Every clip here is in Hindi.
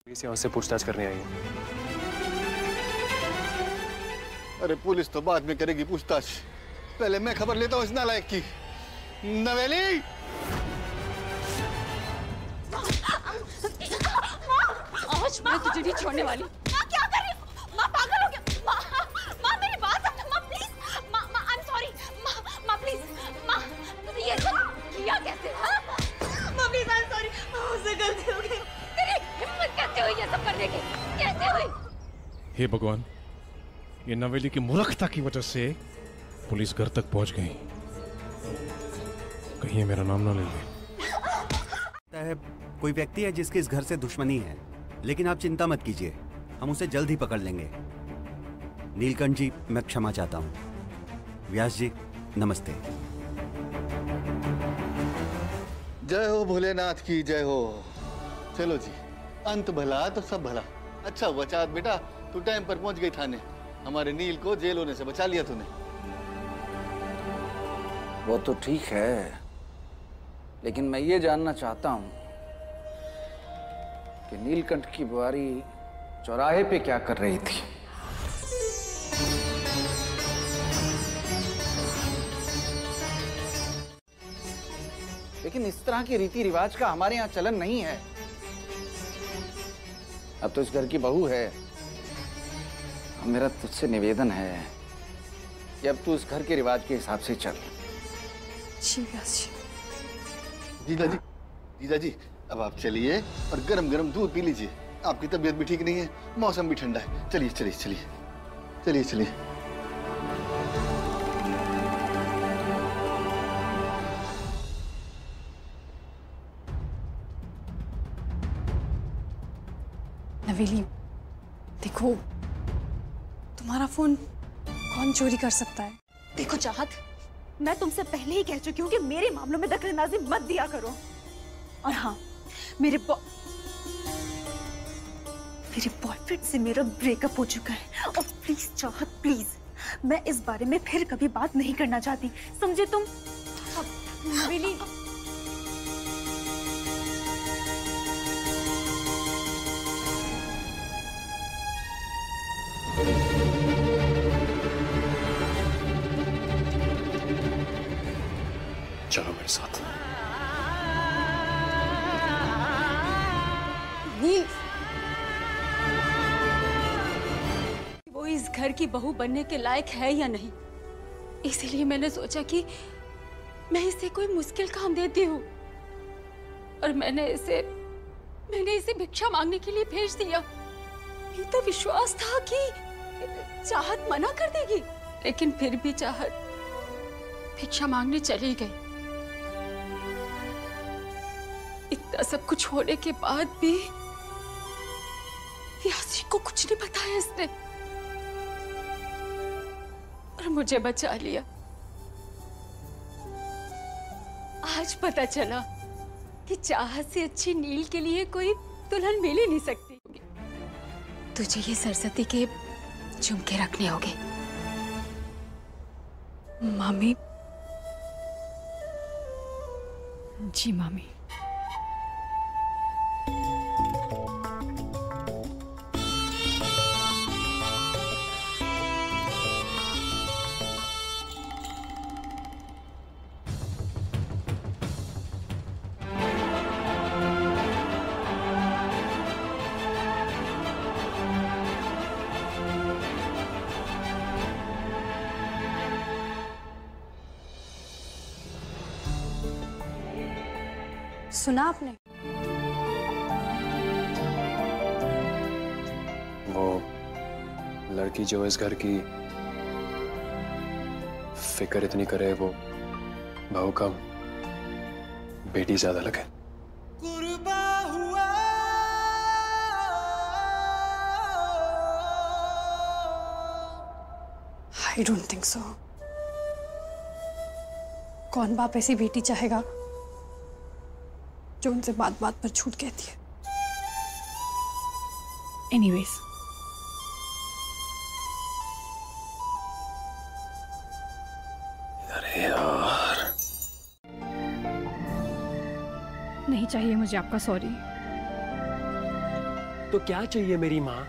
किसी और से पूछताछ करने आई है। अरे पुलिस तो बाद में करेगी पूछताछ, पहले मैं खबर लेता हूँ इस नालायक की। नवेली! आज मैं तुझे नहीं छोड़ने वाली। माँ क्या कर रही हो? माँ पागल हो गया। माँ मेरी बात समझो। माँ प्लीज। माँ आई एम सॉरी। माँ प्लीज। माँ तुझे ये सब किया कैसे? माँ प्लीज आई एम सॉरी। मुझसे गलती हो गई। तेरी हिम्मत कैसे हुई ये सब करने की? कैसे हुई? हे भगवान, ये नवेली की मूर्खता की वजह से पुलिस घर तक पहुंच गई। कहीं मेरा नाम ना ले ले। कोई व्यक्ति है जिसके इस घर से दुश्मनी है, लेकिन आप चिंता मत कीजिए, हम उसे जल्द ही पकड़ लेंगे। नीलकंठ जी, मैं क्षमा चाहता हूँ। व्यास जी, नमस्ते। जय हो भोलेनाथ की जय हो। चलो जी, अंत भला तो सब भला। अच्छा हुआ चाँद बेटा, तू टाइम पर पहुंच गई थाने। हमारे नील को जेल होने से बचा लिया तूने। वो तो ठीक है, लेकिन मैं ये जानना चाहता हूं कि नीलकंठ की बुआरी चौराहे पे क्या कर रही थी। लेकिन इस तरह के रीति रिवाज का हमारे यहाँ चलन नहीं है। अब तो इस घर की बहू है। मेरा तुझसे निवेदन है कि अब तू इस घर के रिवाज के हिसाब से चल। जी व्यास जी। जीजा जी, अब आप चलिए और गरम गरम दूध पी लीजिए। आपकी तबीयत भी ठीक नहीं है, मौसम भी ठंडा है। चलिए चलिए चलिए चलिए चलिए। नवेली, देखो तुम्हारा फोन कौन चोरी कर सकता है? देखो चाहत, मैं तुमसे पहले ही कह चुकी हूँ कि मेरे मामलों में दखलंदाजी मत दिया करो। और हाँ, मेरे बॉयफ्रेंड से मेरा ब्रेकअप हो चुका है। और प्लीज चाहत प्लीज, मैं इस बारे में फिर कभी बात नहीं करना चाहती, समझे तुम? नवेली, चलो मेरे साथ। नील, वो इस घर की बहू बनने के लायक है या नहीं, इसीलिए मैंने सोचा कि मैं इसे कोई मुश्किल काम देती हूँ और मैंने इसे भिक्षा मांगने के लिए भेज दिया। ये तो विश्वास था कि चाहत मना कर देगी, लेकिन फिर भी चाहत भिक्षा मांगने चली गई। इतना सब कुछ होने के बाद भी व्यास को कुछ नहीं बताया इसने और मुझे बचा लिया। आज पता चला कि चाहत से अच्छी नील के लिए कोई दुल्हन मिल ही नहीं सकती। तुझे ये सरस्वती के झुमके रखने होंगे। मामी। जी मामी। सुना आपने? वो लड़की जो इस घर की फिक्र इतनी करे, वो बहू कम बेटी ज्यादा लगे। I don't think so. कौन बाप ऐसी बेटी चाहेगा जो उनसे बात बात पर झूठ कहती है? Anyways, अरे यार, नहीं चाहिए मुझे आपका सॉरी। तो क्या चाहिए मेरी माँ?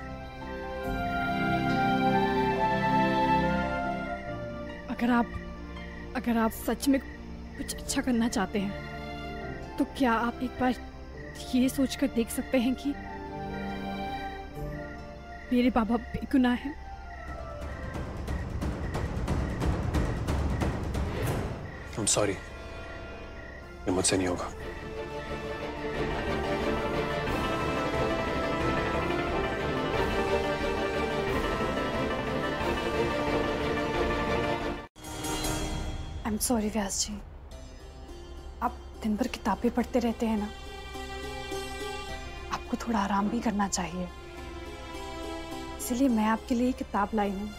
अगर आप सच में कुछ अच्छा करना चाहते हैं तो क्या आप एक बार ये सोचकर देख सकते हैं कि मेरे बाबा बेगुनाह हैं। I'm sorry, ये मुझसे नहीं होगा। I'm sorry व्यास जी, आप दिन भर किताबें पढ़ते रहते हैं ना, आपको थोड़ा आराम भी करना चाहिए। इसलिए मैं आपके लिए किताब लाई हूँ।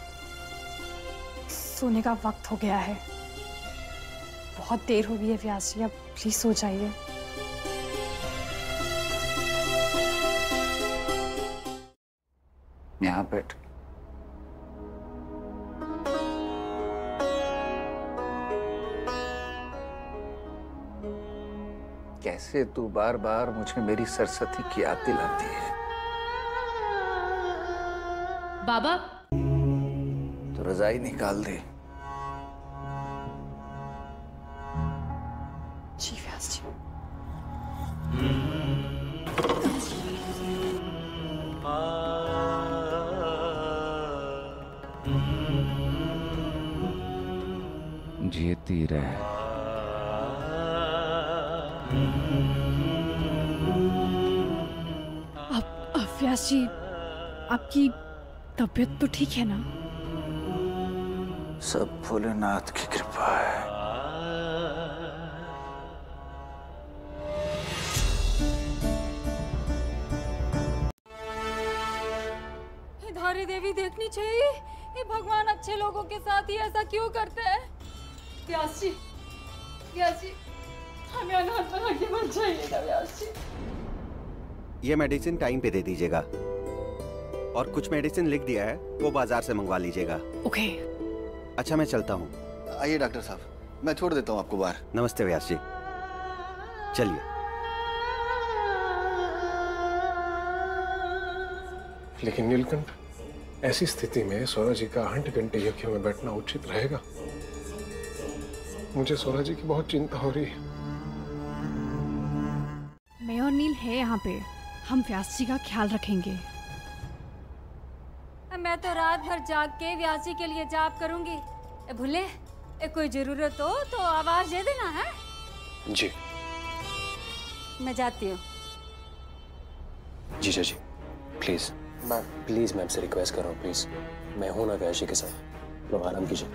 सोने का वक्त हो गया है, बहुत देर हो गई है व्यास जी, अब प्लीज सो जाइए। यहाँ बैठ। कैसे तू बार बार मुझे मेरी सरस्वती की याद दिलाती है। बाबा, तो रजाई निकाल दे। जी व्यास जी। जीती रहे। अब व्यास जी, आपकी तबीयत तो ठीक है ना? सब भोलेनाथ की कृपा है। धारी देवी देखनी चाहिए, ये भगवान अच्छे लोगों के साथ ही ऐसा क्यों करते हैं? व्यास जी, हमें अनाथ बना के मत जाइएगा व्यास जी। ये मेडिसिन टाइम पे दे दीजिएगा, और कुछ मेडिसिन लिख दिया है वो बाजार से मंगवा लीजिएगा। ओके। अच्छा, मैं चलता हूँ। आइए डॉक्टर साहब, मैं छोड़ देता हूँ आपको बाहर। नमस्ते व्यास जी, चलिए। लेकिन नीलकंठ, ऐसी स्थिति में सौरा जी का 8 घंटे यज्ञ में बैठना उचित रहेगा? मुझे सौरा जी की बहुत चिंता हो रही है। मैं और नील है यहाँ पे, हम व्यास जी का ख्याल रखेंगे। मैं तो रात भर जाग के व्यास जी के लिए जाप करूंगी। भूले, कोई जरूरत हो तो आवाज दे देना है। जी। मैं जाती हूँ। जीजा जी, प्लीज मैम से रिक्वेस्ट कर रहा हूँ, प्लीज। मैं हूं ना व्यास जी के साथ, तो आराम कीजिए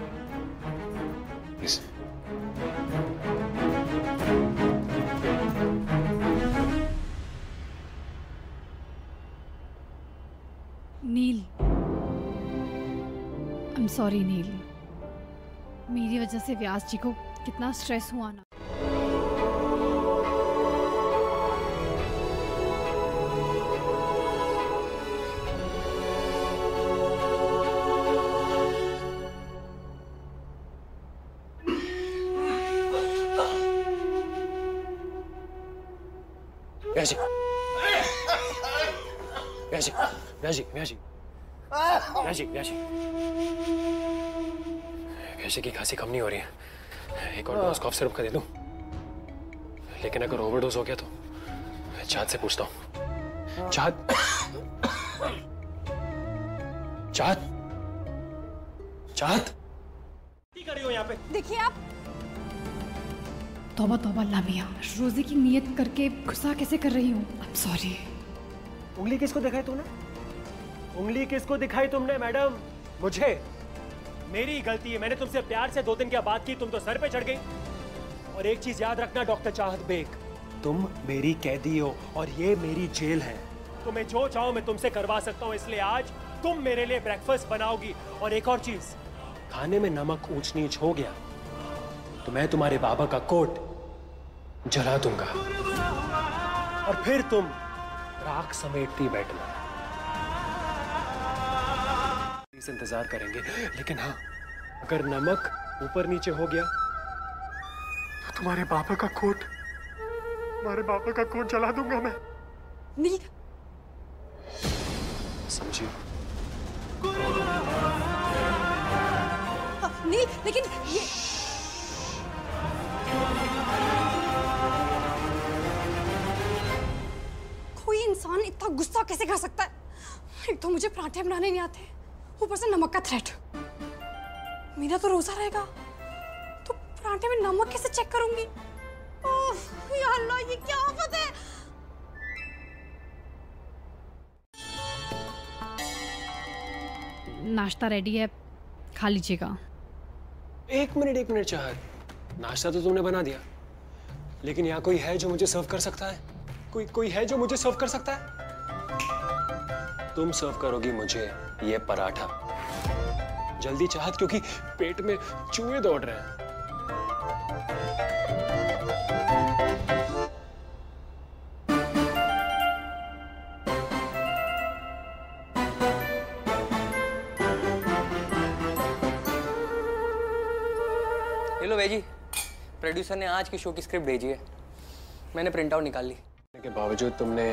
प्लीज। नील, I'm sorry नील, मेरी वजह से व्यास जी को कितना स्ट्रेस हुआ ना। व्यास जी, व्यास जी, व्यास जी, व्यास जी, व्यास जी, व्यास जी, व्यास जी की खांसी कम नहीं हो रही है। एक और डोज कॉफ सिरप का दे दूं? लेकिन अगर ओवरडोज हो गया तो? चाँद से पूछता हूँ। चाँद, चाँद, चाँद, क्या कर रही हो यहाँ पे? देखिए आप। तौबा तौबा लामिया, रोजे की नियत करके गुस्सा कैसे कर रही हूँ? I'm sorry। उंगली किसको दिखाई तूने? उंगली किसको दिखाई तुमने मैडम? मुझे। मेरी गलती है, मैंने तुमसे प्यार से 2 दिन की बात की, तुम तो सर पे चढ़ गई। और एक चीज याद रखना डॉक्टर चाहत बेग, तुम मेरी कैदी हो और ये मेरी जेल है। तो मैं जो चाहूं मैं तुमसे करवा सकता हूं, इसलिए आज तुम मेरे लिए ब्रेकफास्ट बनाओगी। और एक और चीज, खाने में नमक ऊंच नीच हो गया तो मैं तुम्हारे बाबा का कोट जला दूंगा और फिर तुम राख समेटती बैठना। इस इंतजार करेंगे, लेकिन हाँ, अगर नमक ऊपर नीचे हो गया तो तुम्हारे पापा का कोट तुम्हारे पापा का कोट जला दूंगा मैं। नील, समझिए। नील, लेकिन ये कोई इंसान इतना गुस्सा कैसे कर सकता है? एक तो मुझे पराठे बनाने नहीं आते, ऊपर से नमक का थ्रेट। मेरा तो रोजा रहेगा, तो पराठे में नमक कैसे चेक करूंगी? ओह, या अल्लाह, ये क्या आफत है? नाश्ता रेडी है, खा लीजिएगा। एक मिनट चाहत, नाश्ता तो तुमने बना दिया, लेकिन यहाँ कोई है जो मुझे सर्व कर सकता है? कोई है जो मुझे सर्व कर सकता है? तुम सर्व करोगी मुझे ये पराठा। जल्दी चाहत, क्योंकि पेट में चूहे दौड़ रहे हैं। हेलो भाई जी, प्रोड्यूसर ने आज की शो की स्क्रिप्ट भेजी है, मैंने प्रिंट आउट निकाल ली। के बावजूद तुमने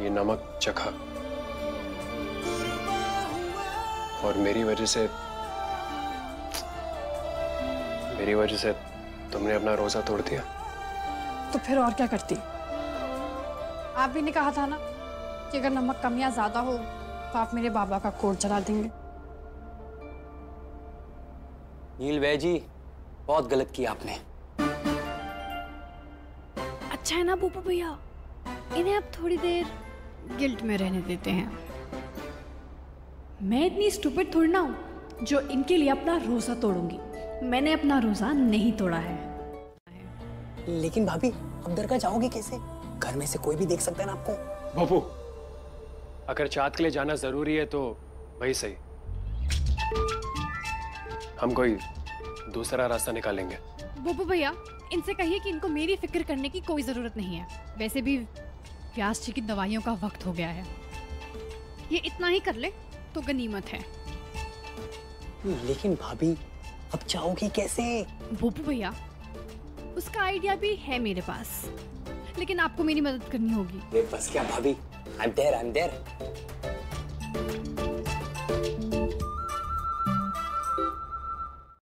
ये नमक चखा और मेरी वजह से तुमने अपना रोजा तोड़ दिया। तो फिर और क्या करती? आप भी ने कहा था ना कि अगर नमक कम या ज्यादा हो तो आप मेरे बाबा का कोट जला देंगे। नील भाई जी, बहुत गलत किया आपने। अच्छा है ना बूपू भैया, इन्हें अब थोड़ी देर गिल्ट में रहने देते हैं। मैं इतनी स्टूपिड थोड़ी ना हूँ जो इनके लिए अपना रोजा तोड़ूंगी। मैंने अपना रोजा नहीं तोड़ा है। लेकिन भाभी, अब दरगाह जाओगी कैसे? घर में से कोई भी देख सकता है ना आपको। बाबू, अगर चाँद के लिए जाना जरूरी है तो वही सही, हम कोई दूसरा रास्ता निकालेंगे। बूपू भैया, इनसे कहिए कि इनको मेरी फिक्र करने की कोई जरूरत नहीं है। वैसे भी व्यास जी की दवाइयों का वक्त हो गया है, ये इतना ही कर ले तो गनीमत है। लेकिन भाभी, अब जाओगी कैसे? बूपू भैया, उसका आइडिया भी है मेरे पास, लेकिन आपको मेरी मदद करनी होगी। ये बस क्या भाभी, I'm there।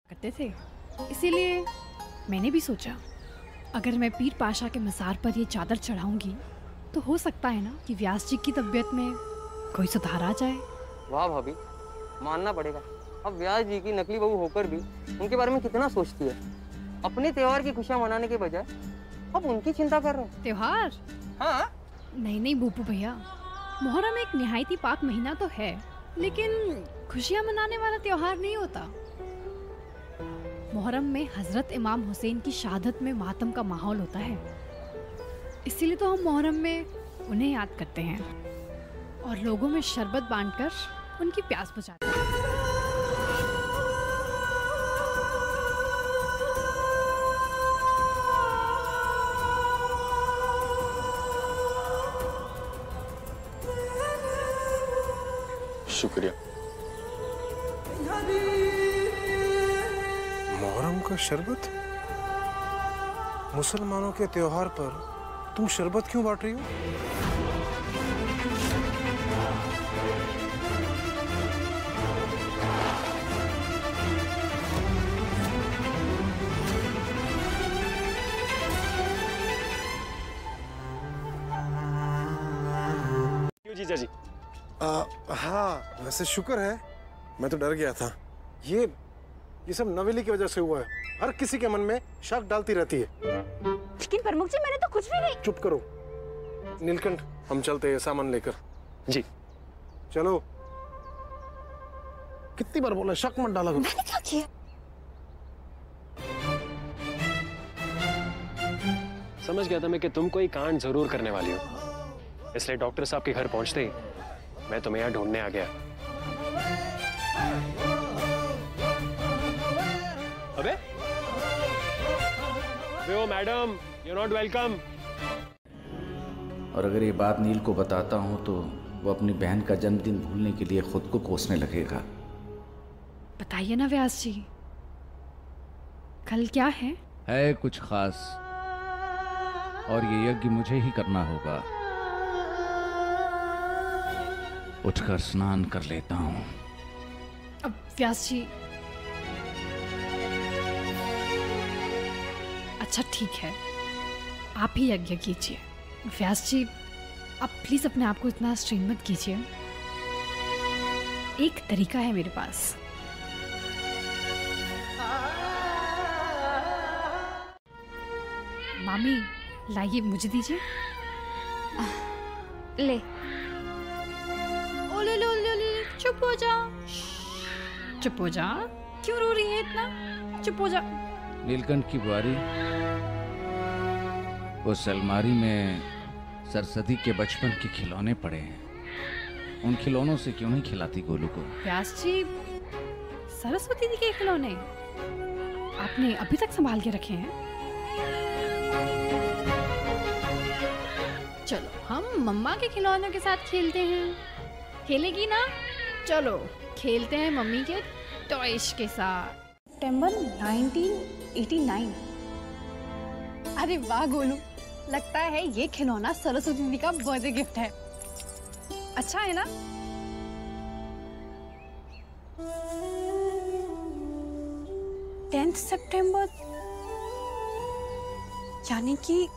करते थे, इसीलिए मैंने भी सोचा अगर मैं पीर पाशा के मज़ार पर ये चादर चढ़ाऊंगी तो हो सकता है ना कि व्यास जी की तबीयत में कोई सुधार आ जाए। वाह भाभी, मानना पड़ेगा, अब व्यास जी की नकली बहू होकर भी उनके बारे में कितना सोचती है। अपने त्योहार की खुशियां मनाने के बजाय अब उनकी चिंता कर रहे हैं। त्योहार? हाँ। नहीं बूपू भैया, मुहर्रम एक निहायत ही पाक महीना तो है, लेकिन खुशियां मनाने वाला त्योहार नहीं होता। मुहर्रम में हजरत इमाम हुसैन की शहादत में मातम का माहौल होता है, इसीलिए तो हम मुहर्रम में उन्हें याद करते हैं और लोगों में शरबत बांटकर उनकी प्यास बुझाते हैं। शुक्रिया। मुहर्रम का शरबत? मुसलमानों के त्योहार पर तुम शरबत क्यों बांट रही हो? क्यों जीजा जी? हाँ, वैसे शुक्र है, मैं तो डर गया था। ये सब नवेली की वजह से हुआ है। हर किसी के मन में शक डालती रहती है। लेकिन प्रमुख जी, मैंने तो कुछ भी नहीं। चुप करो नीलकंठ, हम चलते हैं सामान लेकर। जी चलो। कितनी बार बोला शक मत डाला करो। मैंने क्या किया? समझ गया था मैं कि तुम कोई कांड जरूर करने वाली हो, इसलिए डॉक्टर साहब के घर पहुंचते ही मैं तुम्हें यहाँ ढूंढने आ गया। अबे ओ मैडम, यू नॉट वेलकम। और अगर ये बात नील को बताता हूँ तो वो अपनी बहन का जन्मदिन भूलने के लिए खुद को कोसने लगेगा। बताइए ना व्यास जी, कल क्या है? है कुछ खास? और ये यज्ञ मुझे ही करना होगा। उठकर स्नान कर लेता हूँ। अब व्यास जी, अच्छा ठीक है, आप ही यज्ञ कीजिए। व्यास जी, आप प्लीज अपने आप को इतना स्ट्रेन मत कीजिए। एक तरीका है मेरे पास। मामी, लाइए, मुझे दीजिए। ले। ओ ले लो ले ले, चुप हो जा। चुप हो जा, क्यों रो रही है इतना? चुप हो जा। नीलकंठ की बुआरी, उस अलमारी में सरस्वती के बचपन के खिलौने पड़े हैं। उन खिलौनों से क्यों नहीं खिलाती गोलू को? व्यास जी, सरस्वती जी के खिलौने आपने अभी तक संभाल के रखे हैं? चलो हम मम्मा के खिलौनों के साथ खेलते हैं। खेलेगी ना? चलो खेलते हैं मम्मी के टॉयज के साथ। सितंबर 1989। अरे वाह गोलू, लगता है ये खिलौना सरस्वती दीदी का बर्थडे गिफ्ट है। अच्छा है ना? सितंबर, यानी कि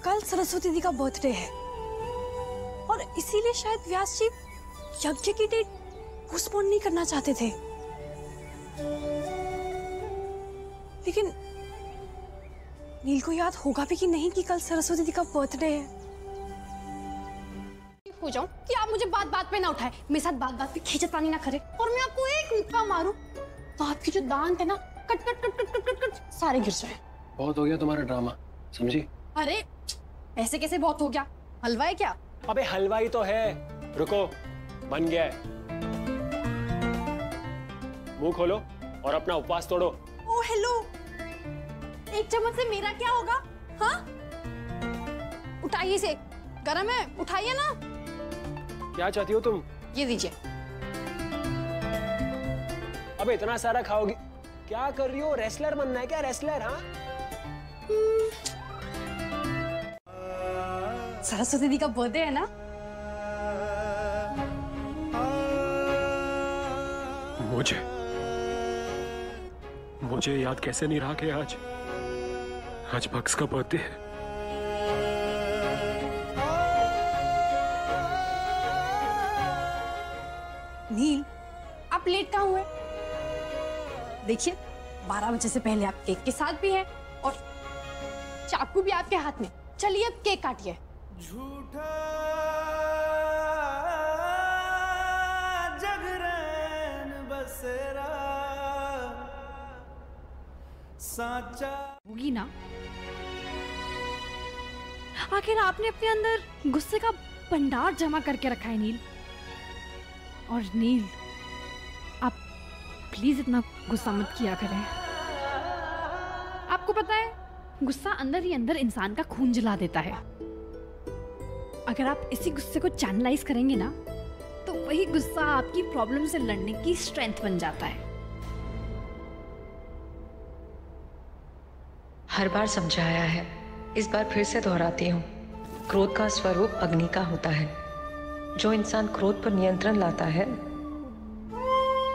कल सरस्वती दी का बर्थडे है और इसीलिए शायद व्यास जी यज्ञ की डेट पोस्टपोन नहीं करना चाहते थे। लेकिन नील को याद होगा भी कि नहीं कि कल सरस्वती दी का बर्थडे है। हो जाऊं कि आप मुझे बात बात पे ना उठाए, मेरे साथ बात बात पे खींचतानी ना करे और मैं आपको एक मुक्का मारूं तो आपकी जो दांत है ना cut cut cut cut cut cut cut सारे गिर जाए। बहुत हो गया तुम्हारा ड्रामा, समझी? अरे ऐसे कैसे बहुत हो गया? हलवा है क्या? अबे हलवाई तो है, रुको, बन गया है। मुंह खोलो और अपना उपवास तोड़ो। ओ हेलो, एक चम्मच से मेरा क्या होगा? हाँ, उठाइए से, गरम है, उठाइए ना। क्या चाहती हो तुम? ये दीजिए। अब इतना सारा खाओगी? क्या कर रही हो? रेसलर बनना है क्या? रेसलर? हाँ, सरस्वती दी का बर्थडे है ना? मुझे याद कैसे नहीं रहा कि आज बक्स का बर्थडे है। नील, आप लेट कहाँ हुए? देखिए 12 बजे से पहले आप केक के साथ भी हैं और चाकू भी आपके हाथ में। चलिए अब केक काटिए। झूठा जगरैन बसेरा साचा होगी ना? आखिर आपने अपने अंदर गुस्से का भंडार जमा करके रखा है नील। और नील, आप प्लीज इतना गुस्सा मत किया करें। आपको पता है गुस्सा अंदर ही अंदर इंसान का खून जला देता है। अगर आप इसी गुस्से को चैनलाइज करेंगे ना तो वही गुस्सा आपकी प्रॉब्लम से लड़ने की स्ट्रेंथ बन जाता है। हर बार समझाया है, इस बार फिर से दोहराती हूँ। क्रोध का स्वरूप अग्नि का होता है। जो इंसान क्रोध पर नियंत्रण लाता है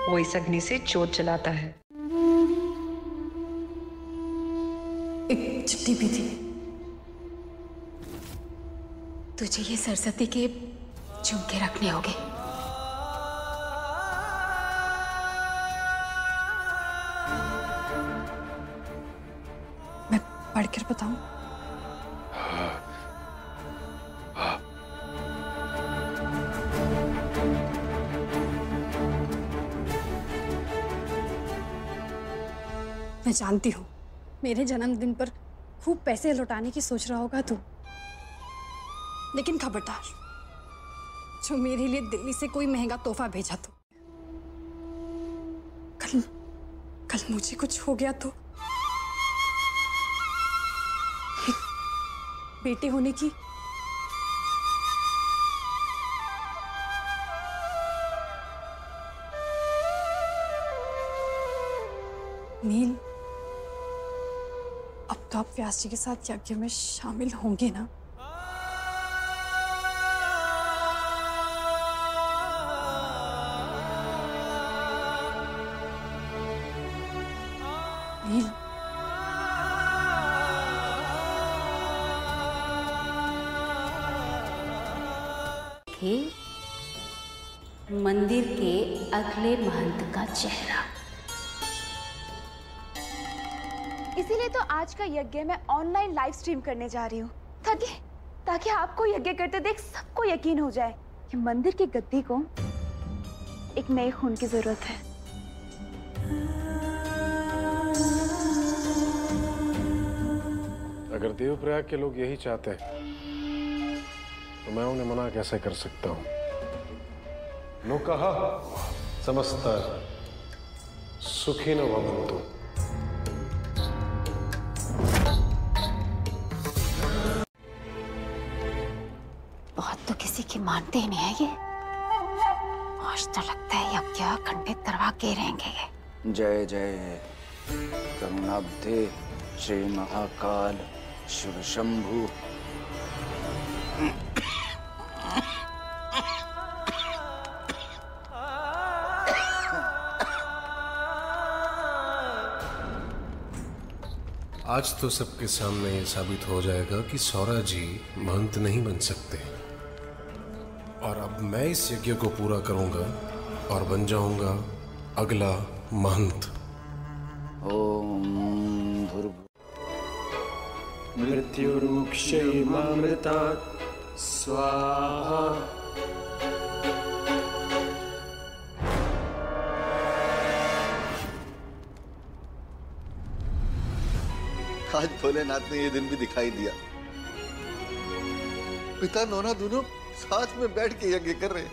वो इस अग्नि से जोत जलाता है। एक चिट्ठी भी थी। तुझे ये सरस्वती के झुमके रखने होंगे। मैं पढ़कर बताऊं? मैं जानती हूँ मेरे जन्मदिन पर खूब पैसे लौटाने की सोच रहा होगा तू, लेकिन खबरदार, जो मेरे लिए दिल्ली से कोई महंगा तोहफा भेजा तो कल मुझे कुछ हो गया तो एक बेटे होने की नील, तो आप व्यास जी के साथ यज्ञ में शामिल होंगे ना? नील, मंदिर के अगले महंत का चेहरा। इसीलिए तो आज का यज्ञ मैं ऑनलाइन लाइव स्ट्रीम करने जा रही हूँ, ताकि आपको यज्ञ करते देख सबको यकीन हो जाए कि मंदिर की गद्दी को एक नए खून की जरूरत है। अगर देवप्रयाग के लोग यही चाहते हैं तो मैं उन्हें मना कैसे कर सकता हूँ? लोकः समस्ता सुखिनो भवन्तु। बहुत तो किसी की मानते ही नहीं है ये। आज तो लगता है यज्ञ खंडित करवा के रहेंगे ये। जय जय करुणाब्धे श्री महाकाल शिव शंभु। आज तो सबके सामने ये साबित हो जाएगा कि सौरा जी महंत नहीं बन सकते, और अब मैं इस यज्ञ को पूरा करूंगा और बन जाऊंगा अगला महंत। ओम मृत्युर्मुक्षयमामृतात् स्वाहा। आज भोलेनाथ ने ये दिन भी दिखाई दिया। पिता नौना दोनों साथ में बैठ के यज्ञ कर रहे हैं।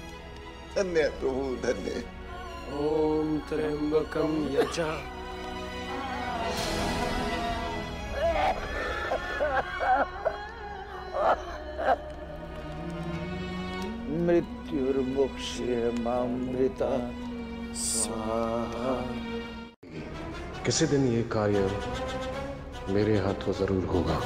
धन्य है प्रभु, धन्य। ओम त्र्यंबकम यजा। मृत्युर्मुक्षयमामृता स्वाहा। किसी दिन ये कार्य मेरे हाथों जरूर होगा।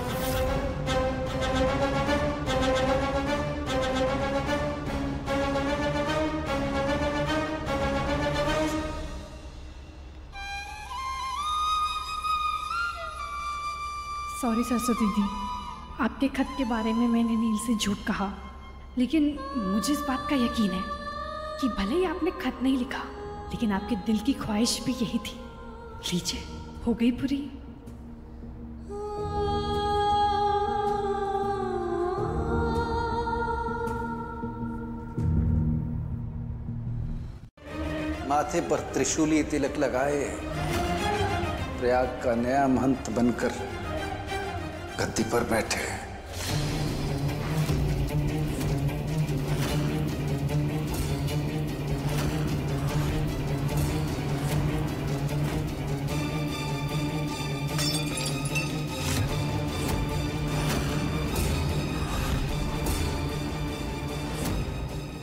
सॉरी सरस्वती दी, आपके खत के बारे में मैंने नील से झूठ कहा, लेकिन मुझे इस बात का यकीन है कि भले ही आपने खत नहीं लिखा, लेकिन आपके दिल की ख्वाहिश भी यही थी। लीजिए, हो गई पूरी। माथे पर त्रिशूली तिलक लगाए प्रयाग का नया महंत बनकर गद्दी पर बैठे।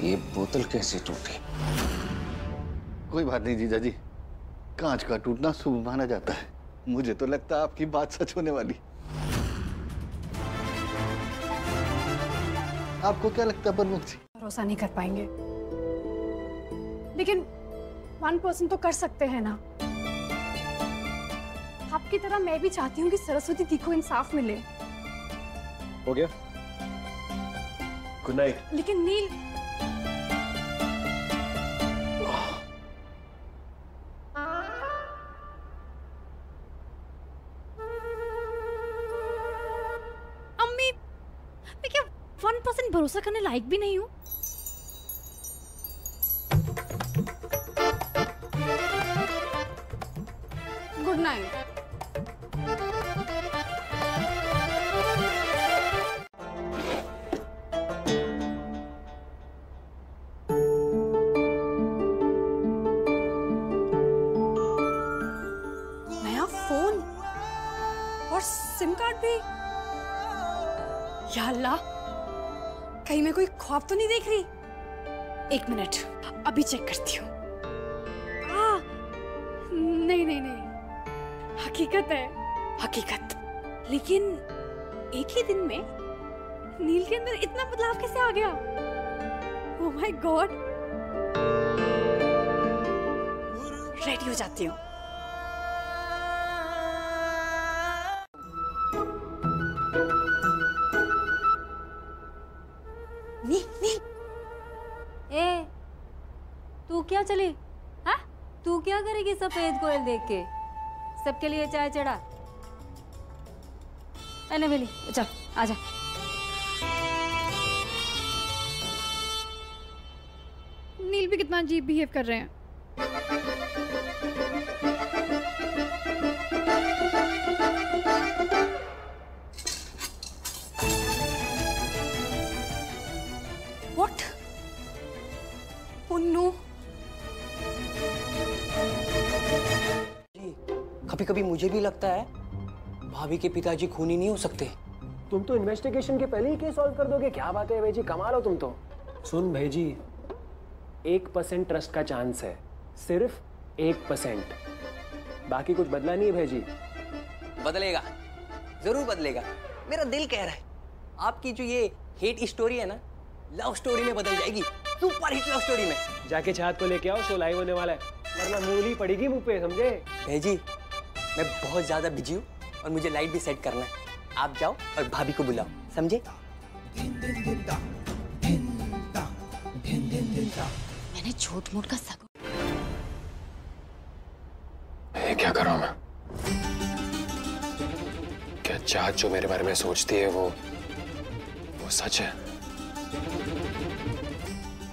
ये बोतल कैसे टूटी? कोई बात नहीं जीजा जी, कांच का टूटना शुभ माना जाता है। मुझे तो लगता है आपकी बात सच होने वाली। आपको क्या लगता है प्रमुख जी? भरोसा नहीं कर पाएंगे, लेकिन 1% तो कर सकते हैं ना। आपकी तरह मैं भी चाहती हूँ कि सरस्वती दी को इंसाफ मिले। हो गया, गुड नाइट। लेकिन नील, अम्मी, मैं क्या 1% भरोसा करने लायक भी नहीं हूँ? Good night. नया फोन और सिम कार्ड भी। या अल्लाह, कहीं मैं कोई ख्वाब तो नहीं देख रही? एक मिनट, अभी चेक करती हूँ। नहीं नहीं नहीं, हकीकत है, हकीकत। लेकिन एक ही दिन में नील के अंदर इतना बदलाव कैसे आ गया? Oh my God. रेडी हो जाती हूँ। नील, ए, तू क्या चली? हाँ? तू क्या करेगी सफेद कोयल देख के? सबके लिए चाय चढ़ा। अरे बेली, चल आजा। नील भी कितना अजीब बिहेव कर रहे हैं। What? Oh no! कभी कभी मुझे भी लगता है भाभी के पिताजी खूनी नहीं हो सकते। तुम तो इन्वेस्टिगेशन के पहले ही केस सॉल्व कर दोगे। क्या बात है भाईजी, कमाल हो तुम तो। सुन भाईजी, 1% ट्रस्ट का चांस है, सिर्फ 1%। बाकी कुछ बदला नहीं है भाईजी। बदलेगा, जरूर बदलेगा। मेरा दिल कह रहा है आपकी जो ये हेट स्टोरी है ना, लव स्टोरी में बदल जाएगी, सुपर हिट लव स्टोरी में। जाके चाहत को लेके आओ, शो लाइव होने वाला है, वरना मूली पड़ेगी मुंह पे, समझे? भाईजी मैं बहुत ज्यादा बिजी हूँ और मुझे लाइट भी सेट करना है। आप जाओ और भाभी को बुलाओ, समझे? मैंने झूठ मूठ का सबूत। क्या कर रहा हूं मैं? क्या चाहत जो मेरे बारे में सोचती है वो सच है?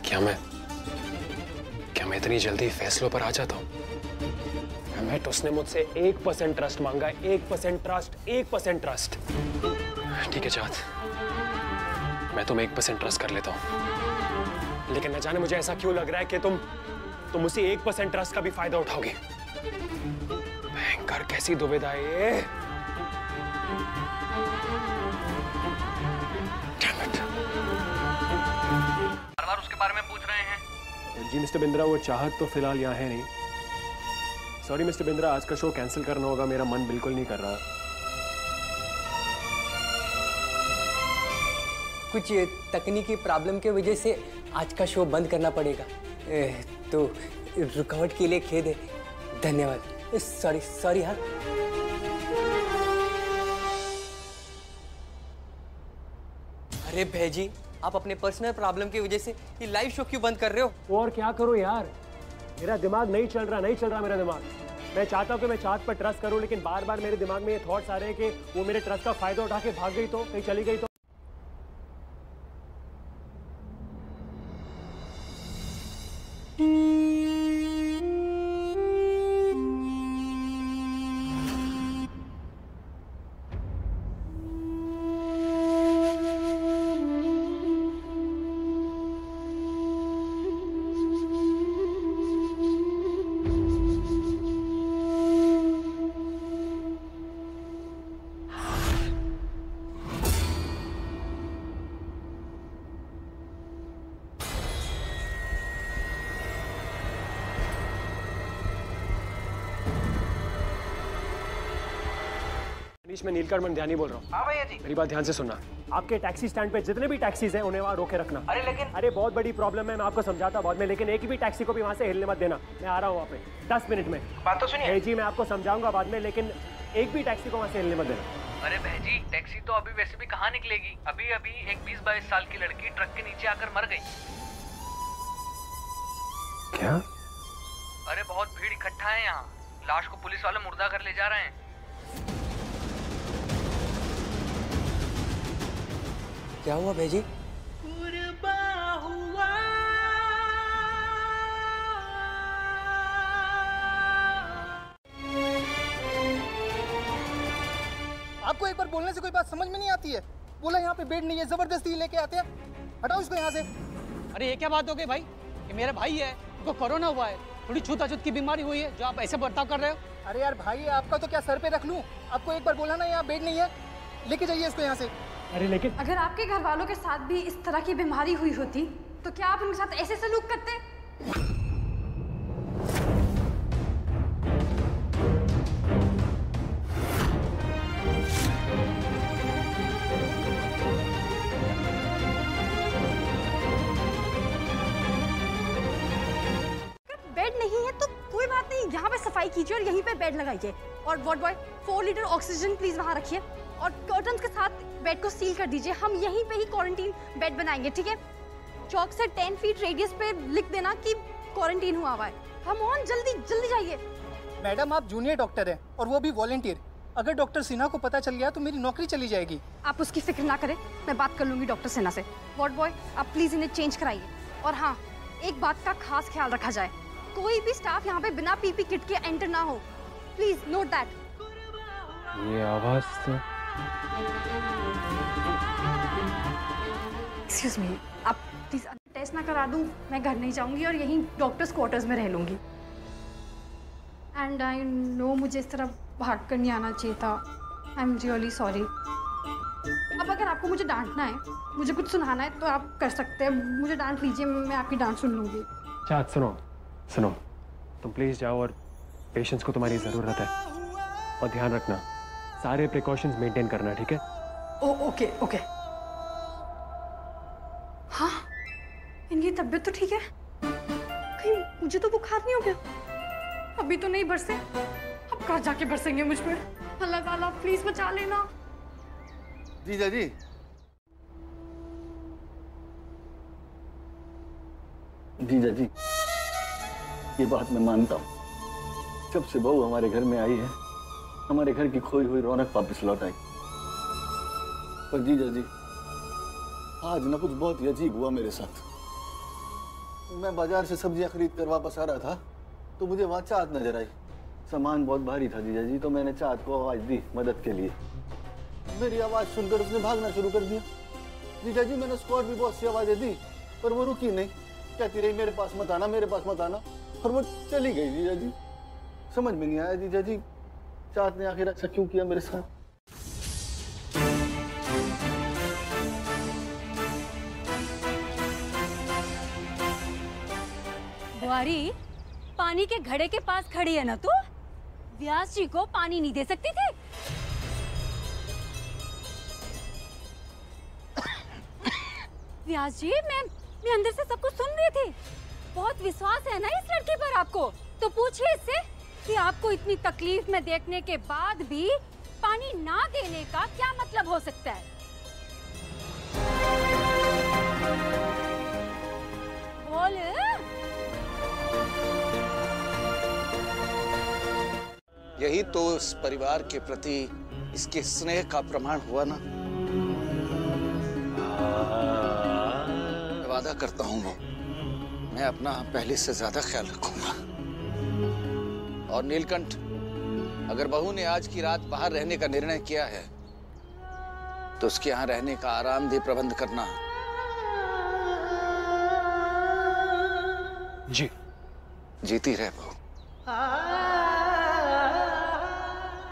क्या मैं इतनी जल्दी फैसलों पर आ जाता हूं? मैट, उसने मुझसे 1% ट्रस्ट मांगा, 1% ट्रस्ट, 1% ट्रस्ट। ठीक है चाहत, मैं तुम्हें 1% ट्रस्ट कर लेता हूं, लेकिन न जाने मुझे ऐसा क्यों लग रहा है कि तुम उसी 1% ट्रस्ट का भी फायदा उठाओगे। भयंकर कैसी दुविधा है ये। बार उसके बारे में पूछ रहे हैं। जी मिस्टर बिंद्रा, वो चाहत तो फिलहाल यहाँ है नहीं। सॉरी मिस्टर बिंद्रा, आज का शो कैंसिल करना होगा, मेरा मन बिल्कुल नहीं कर रहा। कुछ तकनीकी प्रॉब्लम के वजह से आज का शो बंद करना पड़ेगा, तो रुकावट के लिए खेद है, धन्यवाद। सॉरी हाँ। अरे भैजी, आप अपने पर्सनल प्रॉब्लम की वजह से ये लाइव शो क्यों बंद कर रहे हो? और क्या करूं यार, मेरा दिमाग नहीं चल रहा मेरा दिमाग। मैं चाहता हूं कि मैं चाहत पर ट्रस्ट करूं, लेकिन बार बार मेरे दिमाग में ये थॉट्स आ रहे हैं कि वो मेरे ट्रस्ट का फायदा उठा के भाग गई तो, कहीं चली गई तो। मैं नीलकंठ मंध्यानी बोल रहा हूँ। हाँ भैया जी। मेरी बात ध्यान से सुनना। आपके टैक्सी स्टैंड पे जितने भी टैक्सीज हैं उन्हें वहाँ रोके रखना। अरे बहुत बड़ी प्रॉब्लम है, मैं आपको समझाता बाद में, लेकिन एक भी टैक्सी को भी वहाँ से हिलने मत देना। मैं आ रहा हूँ वहाँ पे 10 मिनट में। बात तो सुनिए। जी मैं आपको समझाऊंगा बाद में, लेकिन एक भी टैक्सी को वहाँ से हिलने मत देना। अरे बहजी, टैक्सी तो अभी वैसे भी कहाँ निकलेगी। अभी एक 20-22 साल की लड़की ट्रक के नीचे आकर मर गई। क्या? अरे बहुत भीड़ इकट्ठा है यहाँ, लाश को पुलिस वाले मुर्दा कर ले जा रहे हैं। क्या हुआ भैजी? आपको एक बार बोलने से कोई बात समझ में नहीं आती है? बोला यहाँ पे बेड नहीं है, जबरदस्ती लेके आते हैं। हटाओ इसको यहाँ से। अरे ये क्या बात हो गई भाई? ये मेरा भाई है, उनको कोरोना हुआ है, थोड़ी छूत-अछूत की बीमारी हुई है, जो आप ऐसे बर्ताव कर रहे हो। अरे यार भाई, आपका तो क्या सर पे रख लूं? आपको एक बार बोला ना यहाँ बेड नहीं है, लेके जाइए इसको यहाँ से। अरे लेकिन अगर आपके घर वालों के साथ भी इस तरह की बीमारी हुई होती तो क्या आप उनके साथ ऐसे सलूक करते? कीजिए और यहीं पे बेड लगाइए। और ward boy 4 litre oxygen please वहाँ रखिए और कर्टन्स के साथ बेड को सील कर दीजिए। हम यहीं पे ही क्वारंटीन बेड बनाएंगे, ठीक है? चौक से 10 फीट रेडियस पे लिख देना कि क्वारंटीन हुआ हुआ है। हम ऑन जल्दी जल्दी जाइए। मैडम आप जूनियर डॉक्टर हैं और वो भी वॉलंटियर। अगर डॉक्टर सिन्हा को पता चल गया तो मेरी नौकरी चली जाएगी। आप उसकी फिक्र ना करें, मैं बात कर लूंगी डॉक्टर सिन्हा से। वार्ड बॉय आप प्लीज इन्हें चेंज कराइए। और हाँ, एक बात का खास ख्याल रखा जाए, कोई भी स्टाफ यहाँ पे बिना पीपी किट के एंटर ना हो। Please note that. ये आवाज तो एक्सक्यूज मी, आप प्लीज टेस्ट ना करा दूं, मैं घर नहीं जाऊंगी और यहीं डॉक्टर्स क्वार्टर्स में रह लूंगी। एंड आई नो मुझे इस तरह भाग कर नहीं आना चाहिए था। I am really sorry. अब अगर आपको मुझे डांटना है, मुझे कुछ सुनाना है तो आप कर सकते हैं। मुझे डांट लीजिए, मैं आपकी डांट सुन लूंगी। चाहत सुनो सुनो, तुम प्लीज जाओ और पेशेंट्स को तुम्हारी ज़रूरत है और ध्यान रखना, सारे प्रिकॉशंस मेंटेन करना, ठीक है? Okay okay. हाँ, इनकी तबीयत तो ठीक है? कहीं मुझे तो बुखार नहीं हो गया? अभी तो नहीं बरसे, अब कहाँ जाके बरसेंगे मुझ पे? अल्लाह ताला प्लीज बचा लेना। जीजा जी, जीजा जी, ये बात मैं मानता हूँ। जब से बहू हमारे घर में आई है, हमारे घर की खोई हुई रौनक वापस लौट आई। पर जीजा जी, आज ना कुछ बहुत ही अजीब हुआ मेरे साथ। मैं बाजार से सब्जियां खरीद कर वापस आ रहा था तो मुझे वहां चाहत नजर आई। सामान बहुत भारी था जीजा जी, तो मैंने चाहत को आवाज दी मदद के लिए। मेरी आवाज सुनकर उसने भागना शुरू कर दिया। जीजा जी, मैंने उसको और भी बहुत सी आवाजें दी पर वो रुकी नहीं, कहती रही मेरे पास मत आना, मेरे पास मत आना, और वो चली गई। जीजा जी, समझ में नहीं आया जीजा जी, चाहत ने आखिर ऐसा क्यों किया मेरे साथ? बुआरी, पानी के घड़े के पास खड़ी है ना तू? व्यास जी को पानी नहीं दे सकती थी? व्यास जी, मैं अंदर से सब कुछ सुन रही थी। बहुत विश्वास है ना इस लड़की पर आपको, तो पूछिए इससे कि आपको इतनी तकलीफ में देखने के बाद भी पानी ना देने का क्या मतलब हो सकता है? बोल। यही तो इस परिवार के प्रति इसके स्नेह का प्रमाण हुआ ना। मैं वादा करता हूँ वो, मैं अपना पहले से ज्यादा ख्याल रखूंगा। और नीलकंठ, अगर बहू ने आज की रात बाहर रहने का निर्णय किया है तो उसके यहाँ रहने का आरामदेह प्रबंध करना। जी। जीती रहे बहू।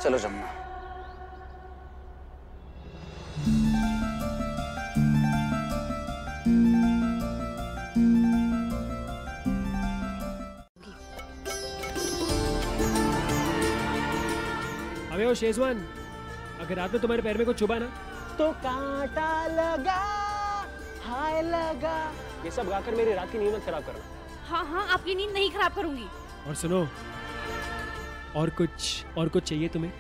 चलो जमुना। अबे ओ शेजवान, अगर रात में तुम्हारे पैर में कुछ चुभा ना तो कांटा लगा, हाय लगा, ये सब गाकर मेरी रात की नींद मत खराब करना। हाँ हाँ, आपकी नींद नहीं खराब करूंगी। और सुनो, और कुछ चाहिए तुम्हें?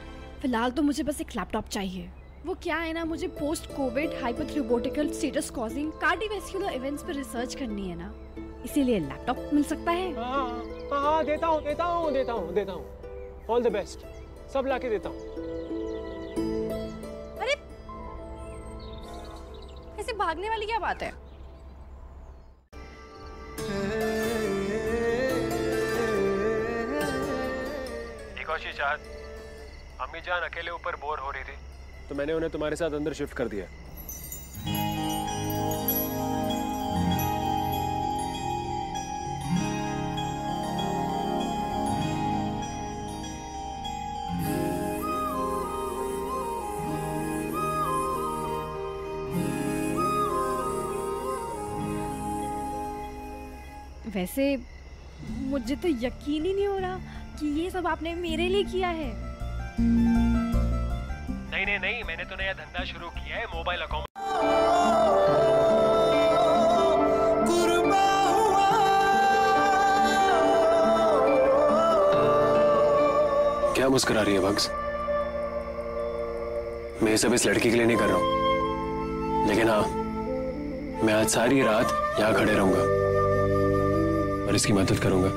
फिलहाल तो मुझे बस एक लैपटॉप चाहिए। वो क्या है ना, मुझे post covid hypothrombotical status causing cardiovascular events पर रिसर्च करनी है ना, इसीलिए लैपटॉप मिल सकता है? हाँ, देता हूँ। ऑल द बेस्ट, सब लाके देता हूँ। अरे ऐसे भागने वाली क्या बात है? एक और चीज चाहत, अम्मी जान अकेले ऊपर बोर हो रही थी तो मैंने उन्हें तुम्हारे साथ अंदर शिफ्ट कर दिया। वैसे मुझे तो यकीन ही नहीं हो रहा कि ये सब आपने मेरे लिए किया है। नहीं, मैंने तो नया धंधा शुरू किया है, मोबाइल अकाउंट। मुस्कुरा रही है बग्स? मैं ये सब इस लड़की के लिए नहीं कर रहा हूं, लेकिन हाँ, मैं आज सारी रात यहां खड़े रहूंगा और इसकी मदद करूंगा।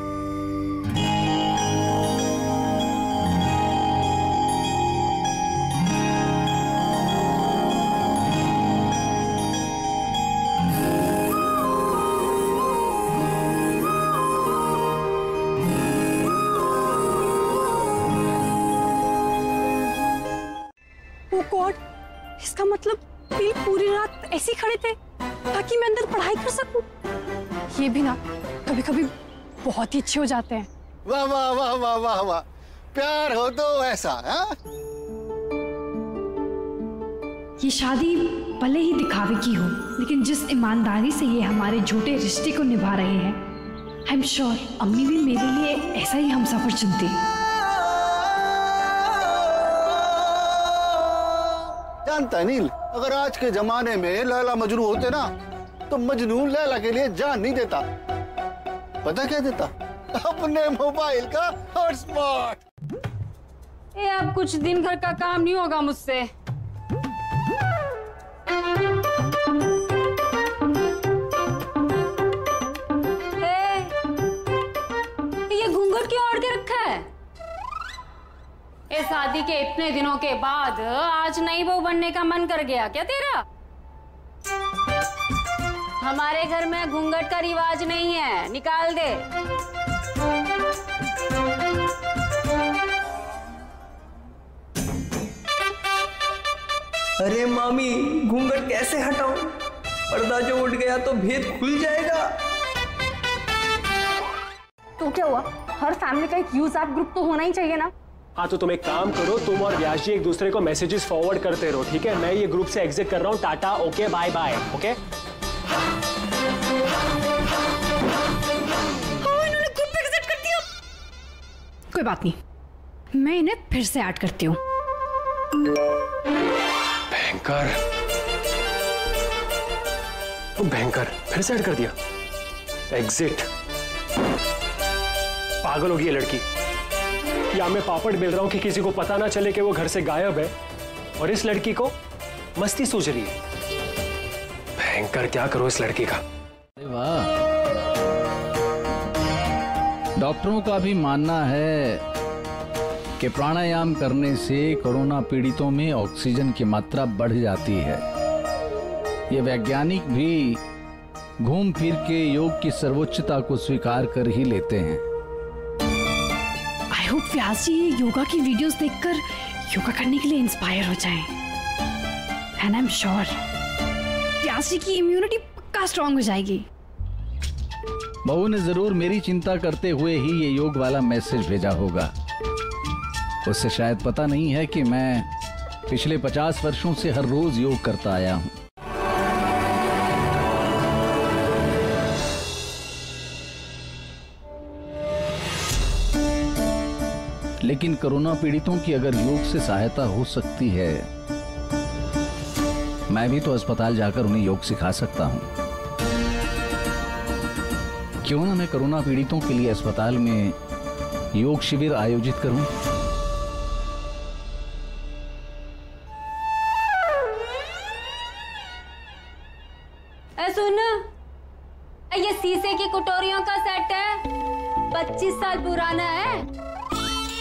इसका मतलब नील पूरी रात ऐसे ही खड़े थे ताकि मैं अंदर पढ़ाई कर सकूं। ये भी ना कभी कभी बहुत ही अच्छे हो जाते हैं। वाह वाह वाह वाह वाह वाह, प्यार हो तो ऐसा। ये शादी भले ही दिखावे की हो, लेकिन जिस ईमानदारी से ये हमारे झूठे रिश्ते को निभा रहे हैं, आई एम श्योर अम्मी भी मेरे लिए ऐसा ही हमसफर चुनती। जानता है नील, अगर आज के जमाने में लैला मजनू होते ना, तो मजनू लैला के लिए जान नहीं देता। पता क्या देता? अपने मोबाइल का हॉटस्पॉट। ये अब कुछ दिन भर का काम नहीं होगा मुझसे। ये घूंघट क्यों ओढ़ के रखा है? इस शादी के इतने दिनों के बाद आज नई बहू बनने का मन कर गया क्या तेरा? हमारे घर में घूंघट का रिवाज नहीं है, निकाल दे। अरे मामी, घूंघट कैसे हटाऊं? पर्दा जो उठ गया तो भेद खुल जाएगा। तो क्या हुआ? हर फैमिली का एक यूज ग्रुप तो होना ही चाहिए ना। हाँ तो तुम एक काम करो, तुम और व्यास जी एक दूसरे को मैसेजेस फॉरवर्ड करते रहो, ठीक है? मैं ये ग्रुप से एग्जिट कर रहा हूँ। टाटा, ओके, बाय बाय, ओके? इन्होंने ग्रुप एग्जिट कर दिया। कोई बात नहीं, मैं इन्हें फिर से ऐड करती हूँ। भयंकर, भयंकर, फिर से ऐड कर दिया। एग्जिट। पागल होगी ये लड़की। या मैं पापड़ बेल रहा हूं कि किसी को पता ना चले कि वो घर से गायब है, और इस लड़की को मस्ती सूझ रही है। भयंकर, क्या करो इस लड़की का। वाह, डॉक्टरों का भी मानना है कि प्राणायाम करने से कोरोना पीड़ितों में ऑक्सीजन की मात्रा बढ़ जाती है। ये वैज्ञानिक भी घूम फिर के योग की सर्वोच्चता को स्वीकार कर ही लेते हैं। आई होप व्यास जी ये योगा की वीडियोस देखकर योगा करने के लिए इंस्पायर हो जाएं। एंड आई एम श्योर व्यास जी की इम्यूनिटी पक्का स्ट्रांग हो जाएगी। बहू ने जरूर मेरी चिंता करते हुए ही ये योग वाला मैसेज भेजा होगा। उससे शायद पता नहीं है कि मैं पिछले 50 वर्षों से हर रोज योग करता आया हूं। लेकिन कोरोना पीड़ितों की अगर योग से सहायता हो सकती है, मैं भी तो अस्पताल जाकर उन्हें योग सिखा सकता हूं। क्यों ना मैं कोरोना पीड़ितों के लिए अस्पताल में योग शिविर आयोजित करूं? सुन, ये शीशे की कटोरियों का सेट है, 25 साल पुराना है।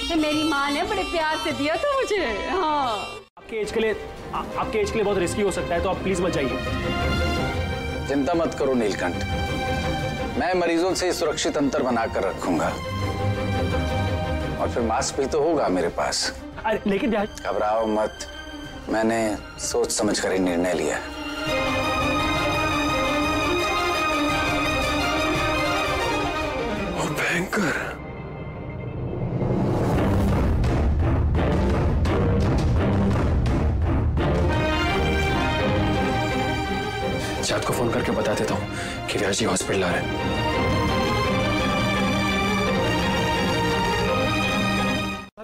ये मेरी माँ ने बड़े प्यार से दिया था मुझे। हाँ, आपके एज के लिए बहुत रिस्की हो सकता है, तो आप प्लीज मत जाइए। चिंता मत करो नीलकंठ, मैं मरीजों से सुरक्षित अंतर बनाकर रखूंगा, और फिर मास्क भी तो होगा मेरे पास। लेकिन घबराओ मत, मैंने सोच समझ कर ही निर्णय लिया। भयंकर, चाँद को फोन करके बता देता हूँ कि व्यास जी हॉस्पिटल आ रहे हैं।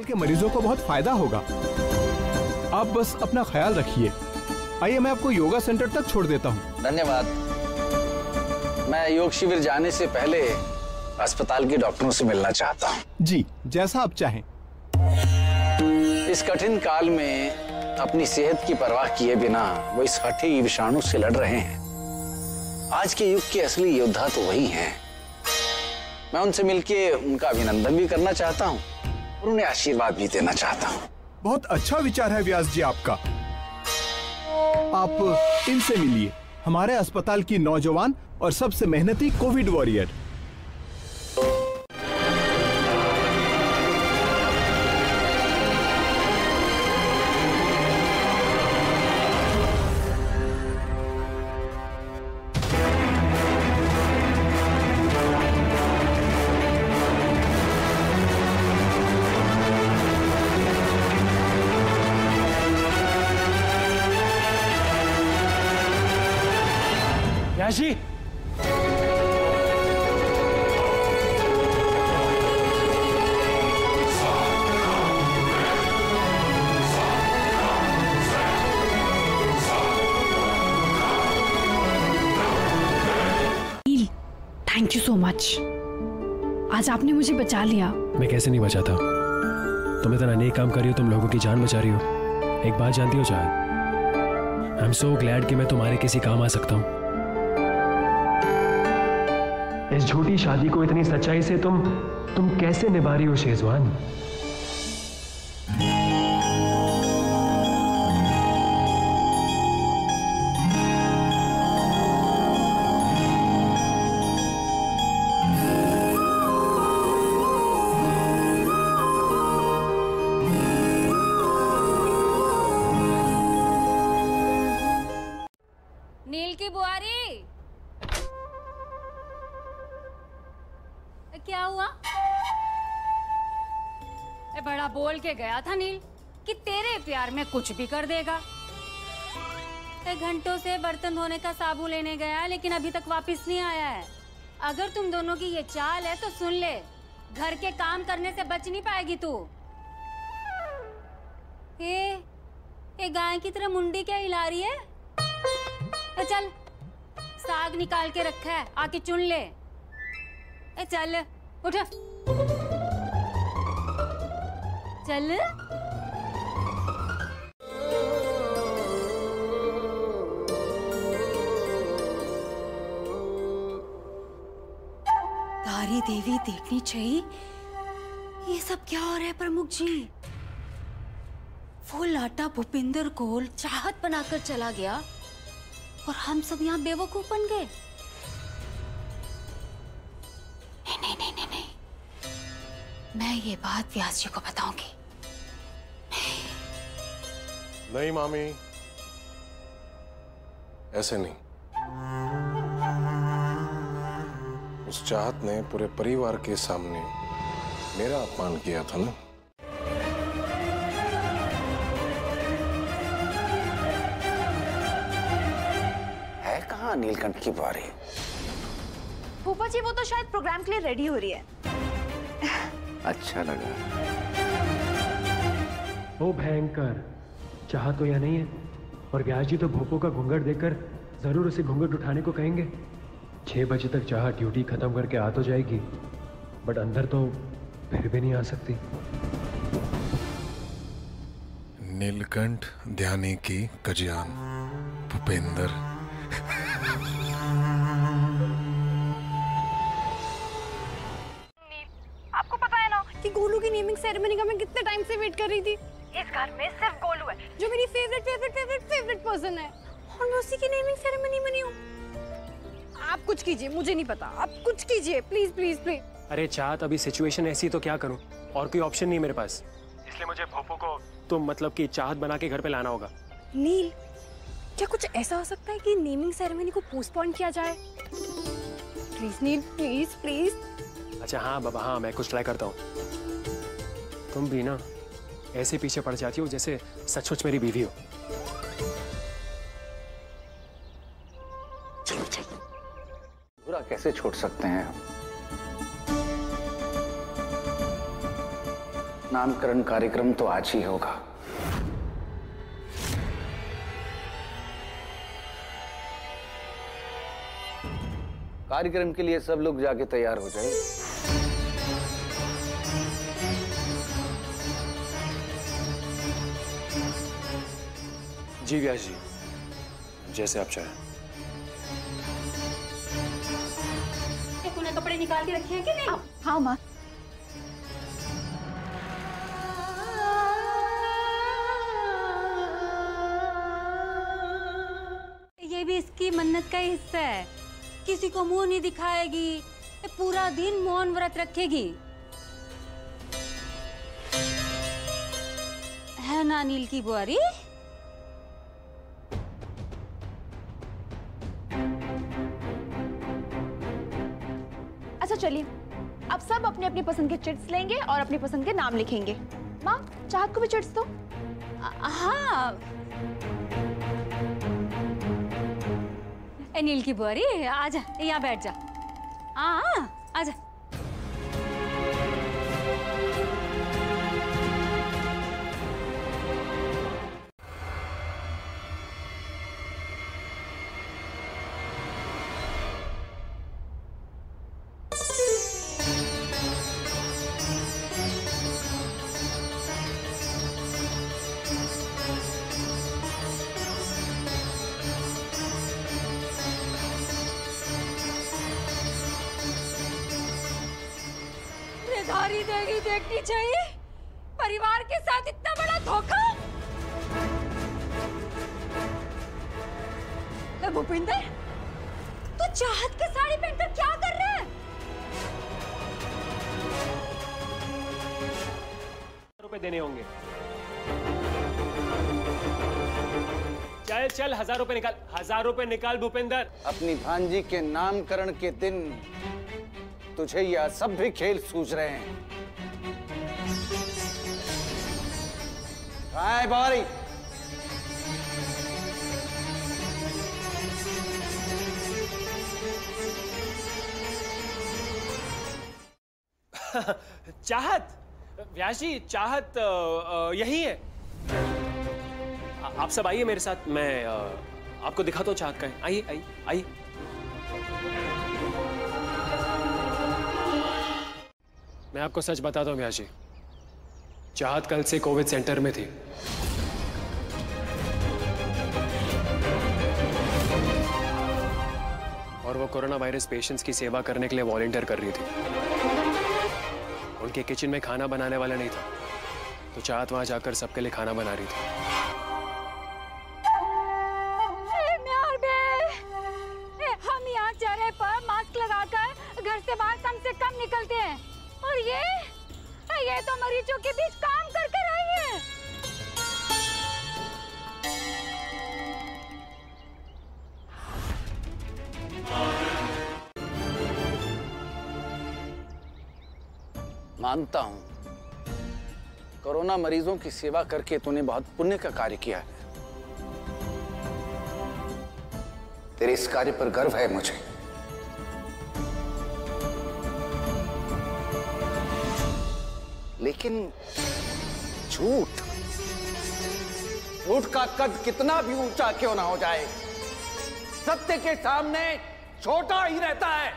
के मरीजों को बहुत फायदा होगा। आप बस अपना ख्याल रखिए। आइए मैं आपको योगा सेंटर तक छोड़ देता हूँ। धन्यवाद। मैं योग शिविर जाने से पहले अस्पताल के डॉक्टरों से मिलना चाहता हूँ। जी, जैसा आप चाहें। इस कठिन काल में अपनी सेहत की परवाह किए बिना वो इस हठी विषाणु से लड़ रहे हैं। आज के युग के असली योद्धा तो वही हैं। मैं उनसे मिलके उनका अभिनंदन भी करना चाहता हूँ और उन्हें आशीर्वाद भी देना चाहता हूँ। बहुत अच्छा विचार है व्यास जी आपका। आप इनसे मिलिए, हमारे अस्पताल की नौजवान और सबसे मेहनती कोविड वॉरियर। जी थैंक यू सो मच। आज आपने मुझे बचा लिया। मैं कैसे नहीं बचाता? तुम इतना नेक काम कर रही हो, तुम लोगों की जान बचा रही हो। एक बात जानती हो चाहत, आई एम सो ग्लैड कि मैं तुम्हारे किसी काम आ सकता हूँ। इस झूठी शादी को इतनी सच्चाई से तुम कैसे निभा रही हो शेजवान? नील की बुआरी, क्या हुआ? बड़ा बोल के गया था नील कि तेरे प्यार में कुछ भी कर देगा। घंटों से बर्तन धोने का साबुन लेने गया लेकिन अभी तक वापस नहीं आया है। अगर तुम दोनों की ये चाल है तो सुन ले, घर के काम करने से बच नहीं पाएगी तू। ये गाय की तरह मुंडी क्या हिला रही है? चल साग निकाल के रखा है, आके चुन ले। चल उठ, चल। तारी देवी देखनी चाहिए। ये सब क्या हो रहा है प्रमुख जी? वो लाटा भूपिंदर को चाहत बनाकर चला गया और हम सब यहाँ बेवकूफ बन गए। नहीं, मैं ये बात व्यास जी को बताऊंगी। नहीं मामी, ऐसे नहीं। उस चाहत ने पूरे परिवार के सामने मेरा अपमान किया था ना। है कहाँ नीलकंठ की बुआरी? फूफा जी वो तो शायद प्रोग्राम के लिए रेडी हो रही है। अच्छा लगा। ओ भयंकर, चाह तो यह नहीं है और व्यास जी तो भोपो का घूंघट देखकर जरूर उसे घूंघट उठाने को कहेंगे। 6 बजे तक चाह ड्यूटी खत्म करके आ तो जाएगी, बट अंदर तो फिर भी नहीं आ सकती। नीलकंठ ध्यानी की कजियान भूपेंद्र। आपको पता है ना कि गोलू की नेमिंग सेरेमनी का मैं कितने टाइम से वेट कर रही थी। इस घर में सिर्फ गोलू है जो मेरी फेवरेट पर्सन है और मैं उसी की नेमिंग सेरेमनी में नहीं हूँ। आप कुछ कीजिए, मुझे नहीं पता, आप कुछ कीजिए प्लीज प्लीज प्लीज। अरे चाहत, अभी सिचुएशन ऐसी तो क्या करूं, और कोई ऑप्शन नहीं मेरे पास, इसलिए मुझे भोपो को तो मतलब कि चाहत बना के घर पे लाना होगा। नील, क्या कुछ ऐसा हो सकता है कि नेमिंग सेरेमनी को पोस्टपोन किया जाए? Please Neel, please please. अच्छा हाँ बाबा, हाँ मैं कुछ ट्राई करता हूँ। तुम भी ना ऐसे पीछे पड़ जाती हो जैसे सचमुच मेरी बीवी हो। बुरा कैसे छोड़ सकते हैं हम? नामकरण कार्यक्रम तो आज ही होगा। कार्यक्रम के लिए सब लोग जाके तैयार हो जाइए। जी व्यास जी, जैसे आप चाहें। तूने कपड़े निकाल के रखे हैं कि नहीं? हाँ माँ। ये भी इसकी मन्नत का हिस्सा है। किसी को मुंह नहीं दिखाएगी, पूरा दिन मौन व्रत रखेगी, है ना नील की बुआरी? अच्छा चलिए, अब सब अपनी अपनी पसंद के चिट्स लेंगे और अपनी पसंद के नाम लिखेंगे। माँ, चाहत को भी चिट्स दो। हाँ। ए नील की बुआरी, आजा यहाँ बैठ जा। हाँ आजा। धारी देगी देखनी चाहिए। परिवार के साथ इतना बड़ा धोखा। भूपिंदर, तू चाहत के साड़ी पहनकर क्या कर रहा है? रुपए देने होंगे। चल चल, 1000 रुपए निकाल, 1000 रुपए निकाल भूपिंदर। अपनी भांजी के नामकरण के दिन तुझे यह सब भी खेल सूझ रहे हैं। हाय बारी, चाहत, व्यास जी, चाहत यही है। आप सब आइए मेरे साथ, मैं आपको दिखाता हूँ चाहत का है। आइए आइए आइए। मैं आपको सच बताता हूँ व्यास जी, चाहत कल से कोविड सेंटर में थी। और वो कोरोना वायरस पेशेंट्स की सेवा करने के लिए वॉलंटियर कर रही थी। उनके किचन में खाना बनाने वाला नहीं था, तो चाहत वहां जाकर सबके लिए खाना बना रही थी। हम यहाँ चेहरे पर मास्क लगाकर घर से बाहर कम से कम निकलते हैं, और ये तो मरीजों के बीच काम करके रही है। मानता हूं, कोरोना मरीजों की सेवा करके तूने बहुत पुण्य का कार्य किया है। तेरे इस कार्य पर गर्व है मुझे। लेकिन झूठ का कद कितना भी ऊंचा क्यों ना हो जाए, सत्य के सामने छोटा ही रहता है।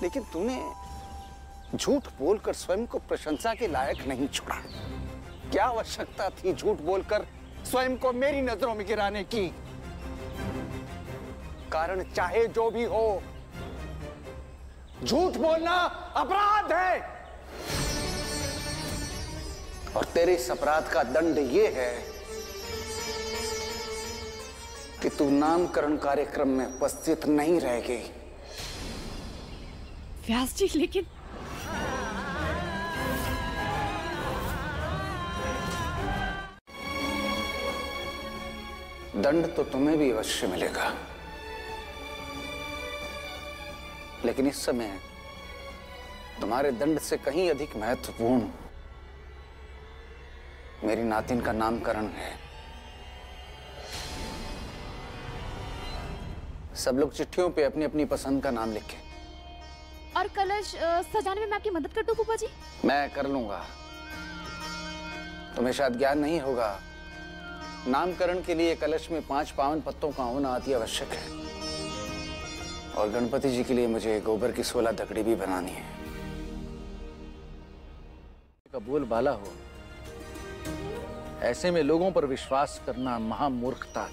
लेकिन तूने झूठ बोलकर स्वयं को प्रशंसा के लायक नहीं छोड़ा। क्या आवश्यकता थी झूठ बोलकर स्वयं को मेरी नजरों में गिराने की? कारण चाहे जो भी हो, झूठ बोलना अपराध है। और तेरे इस अपराध का दंड ये है कि तू नामकरण कार्यक्रम में उपस्थित नहीं रहेगी। व्यास जी, लेकिन दंड तो तुम्हें भी अवश्य मिलेगा, लेकिन इस समय तुम्हारे दंड से कहीं अधिक महत्वपूर्ण मेरी नातिन का नामकरण है। सब लोग चिट्ठियों पे अपनी अपनी पसंद का नाम लिखें। और कलश सजाने में मैं आपकी मदद कर दूं फूफा जी? मैं कर लूंगा। तुम्हें शायद ज्ञान नहीं होगा नामकरण के लिए कलश में 5 पावन पत्तों का होना अति आवश्यक है। और गणपति जी के लिए मुझे गोबर की 16 दकड़ी भी बनानी है। बोल बाला हो, ऐसे में लोगों पर विश्वास करना महामूर्खता।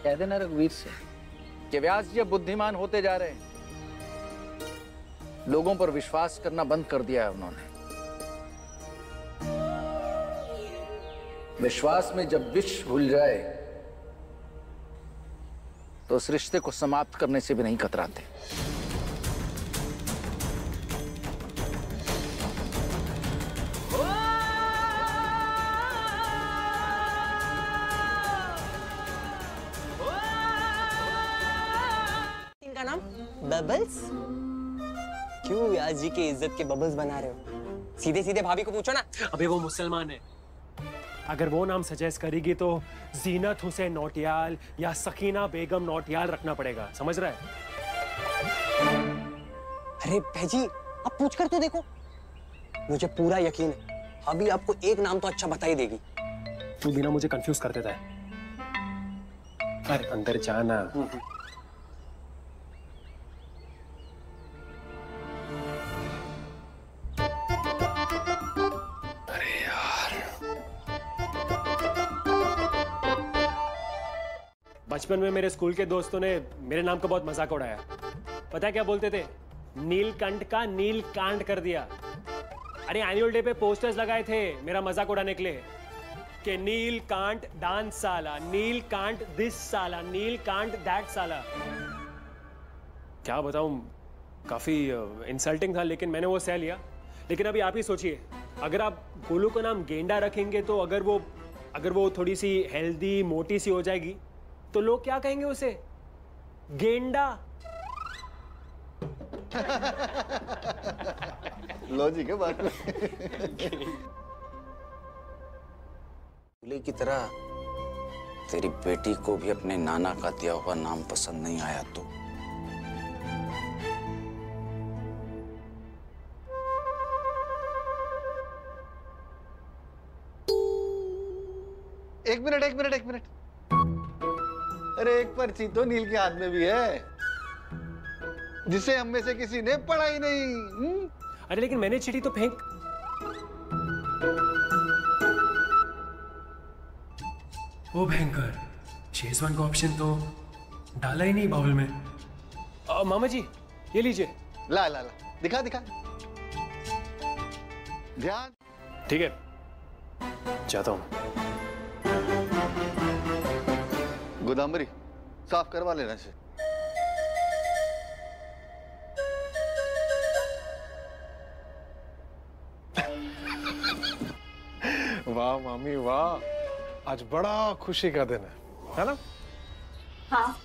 कह देना रघुवीर से कि व्यास जी अब बुद्धिमान होते जा रहे हैं। लोगों पर विश्वास करना बंद कर दिया है उन्होंने। विश्वास में जब विष घुल जाए तो उस रिश्ते को समाप्त करने से भी नहीं कतराते। इनका नाम बबल्स। क्यों व्यास जी की इज्जत के बबल्स बना रहे हो? सीधे सीधे भाभी को पूछो ना। अबे वो मुसलमान है, अगर वो नाम सजेस्ट करेगी तो जीनत हुसैन नौटियाल या सकीना बेगम नौटियाल रखना पड़ेगा, समझ रहा है? अरे भैजी अब पूछ कर तो देखो, मुझे पूरा यकीन है अभी आपको एक नाम तो अच्छा बता ही देगी। तू बिना मुझे कंफ्यूज कर देता है। अरे अंदर जाना। बचपन में मेरे स्कूल के दोस्तों ने मेरे नाम का बहुत मजाक उड़ाया। पता है क्या बोलते थे? नीलकंठ का नीलकांड कर दिया। अरे एनुअल डे पे पोस्टर्स लगाए थे मेरा मजाक उड़ाने के लिए कि नीलकांठ डांस साला, नीलकांठ दिस साला, नीलकांठ दैट साला। क्या बताऊं, काफी इंसल्टिंग था, लेकिन मैंने वो सह लिया। लेकिन अभी आप ही सोचिए, अगर आप गोलू का नाम गेंडा रखेंगे तो अगर वो थोड़ी सी हेल्दी मोटी सी हो जाएगी तो लोग क्या कहेंगे उसे? गेंडा। लॉजिक है बात में। दूल्हे की तरह तेरी बेटी को भी अपने नाना का दिया हुआ नाम पसंद नहीं आया तो एक मिनट। अरे एक पर्ची तो नील के हाथ में भी है जिसे हम में से किसी ने पढ़ा ही नहीं। अरे लेकिन मैंने चिट्ठी तो फेंक। ओ भयंकर, शेजवान का ऑप्शन तो डाला ही नहीं बाउल में। मामा जी ये लीजिए। ला दिखा ध्यान। ठीक है, जाता हूं। गोदामरी साफ करवा लेना से। वाह मामी वाह, आज बड़ा खुशी का दिन है ना? हाँ,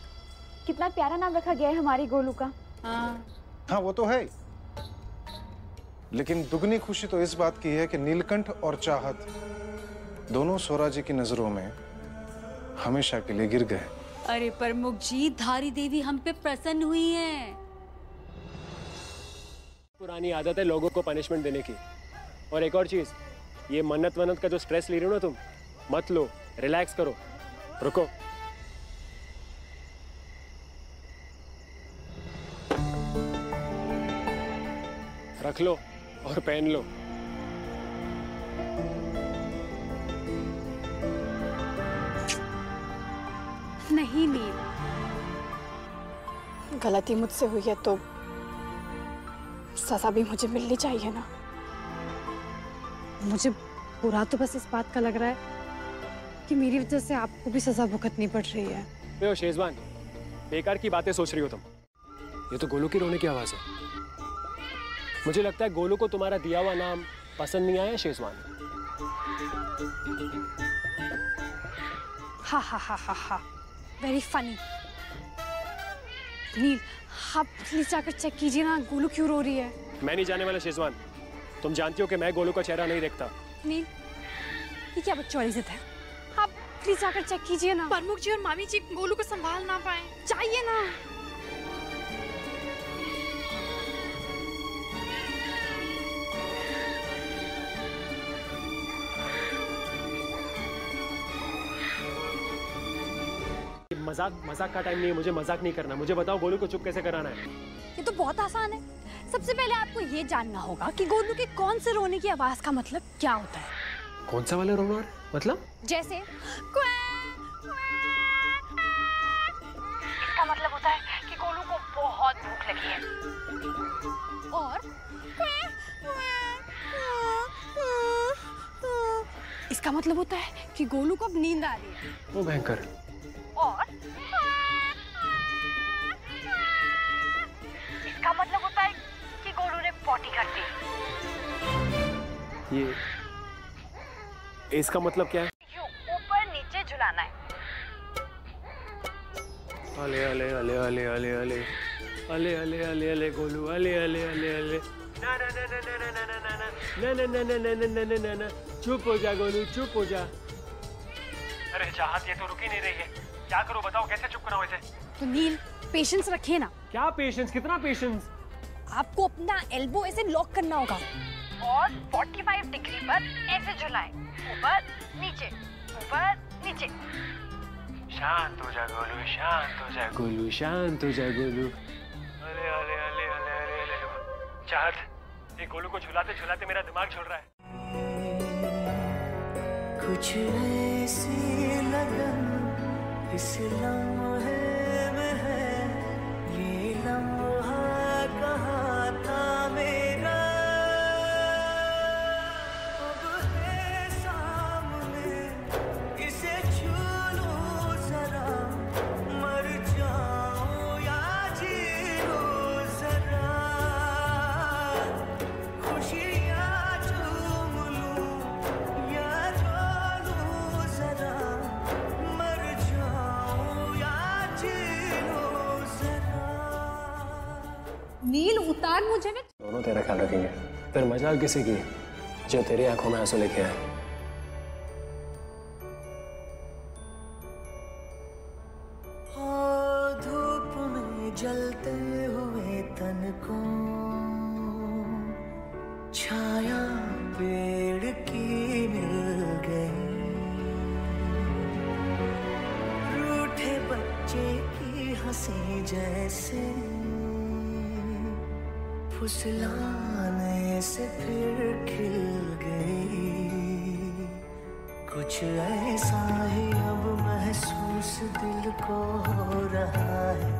कितना प्यारा नाम रखा गया है हमारी गोलू का। हाँ वो तो है, लेकिन दुगनी खुशी तो इस बात की है कि नीलकंठ और चाहत दोनों स्वरा जी की नजरों में हमेशा के लिए गिर गए। अरे प्रमुख जी, धारी देवी हम पे प्रसन्न हुई है। पुरानी आदत है लोगों को पनिशमेंट देने की। और एक और चीज, ये मन्नत वन्नत का जो स्ट्रेस ले रहे हो ना तुम, मत लो, रिलैक्स करो, रुको। रख लो और पहन लो। नहीं नील, गलती मुझसे हुई है तो सजा भी मुझे मिलनी चाहिए ना। मुझे बुरा तो बस इस बात का लग रहा है कि मेरी वजह से आपको भी सजा भुगतनी पड़ रही है। शेजवान, बेकार की बातें सोच रही हो तुम। ये तो गोलू की रोने की आवाज है। मुझे लगता है गोलू को तुम्हारा दिया हुआ नाम पसंद नहीं आया शेजवान। हा वेरी फनी। नील, आप प्लीज जाकर चेक कीजिए ना, गोलू क्यों रो रही है। मैं नहीं जाने वाला शेजवान। तुम जानती हो कि मैं गोलू का चेहरा नहीं देखता। नील, ये क्या बच्चों वाली जिद है? आप प्लीज जाकर चेक कीजिए ना। प्रमुख जी और मामी जी गोलू को संभाल ना पाए, जाइए ना। मजाक का टाइम नहीं है, मुझे मजाक नहीं करना। मुझे बताओ गोलू को चुप कैसे कराना है। ये तो बहुत आसान है। सबसे पहले आपको ये जानना होगा कि गोलू के कौन से रोने की आवाज का मतलब क्या होता है। कौन सा वाला रोना मतलब? जैसे इसका मतलब होता है कि गोलू को बहुत भूख लगी है। और इसका मतलब होता है कि गोलू को अब नींद आ रही है। वो भयंकर। और इसका मतलब होता है कि गोलू ने पॉटी कर दी। ये इसका मतलब क्या है? ऊपर नीचे झुलाना है। अले अले अले अले अले अले अले अले अले अले गोलू अले अले अले अले ना ना ना ना ना ना ना ना ना ना ना ना ना ना ना ना। चुप हो जा गोलू, चुप हो जा। अरे चाहत ये तो रुक ही नहीं रही है, क्या करूं बताओ, कैसे चुप कराऊं इसे? तो नील पेशेंस रखिए ना। क्या पेशेंस, कितना पेशेंस? आपको अपना एल्बो ऐसे लॉक करना होगा और 45 डिग्री पर ऐसे झुलाएं, ऊपर नीचे ऊपर नीचे। शांत हो जा गोलू, शांत हो जा गोलू, शांत हो जा गोलू। अले अले अले अले अले अले। चाहत ये गोलू को झुलाते झुलाते मेरा दिमाग छोड़ रहा है। कुछ ऐसी लगन इस लम्हे में है, ये लम्हा कहाँ था मेरा, अब है सामने इसे छू लूं जरा, मर जाऊं या जी लूं जरा, खुशियाँ चूम लूं या रो लूं जरा, मर जाऊं या जी लूं जरा। नील उतार मुझे ना। दोनों तेरा ख्याल रखेंगे। फिर मजाक किसी की जो तेरी आंखों में आंसू लेके आए। धूप में जलते हुए तन को छाया पेड़ की मिल गई, रूठे बच्चे की हंसी जैसे फुसलाने से फिर खिल गई, कुछ ऐसा ही अब महसूस दिल को हो रहा है।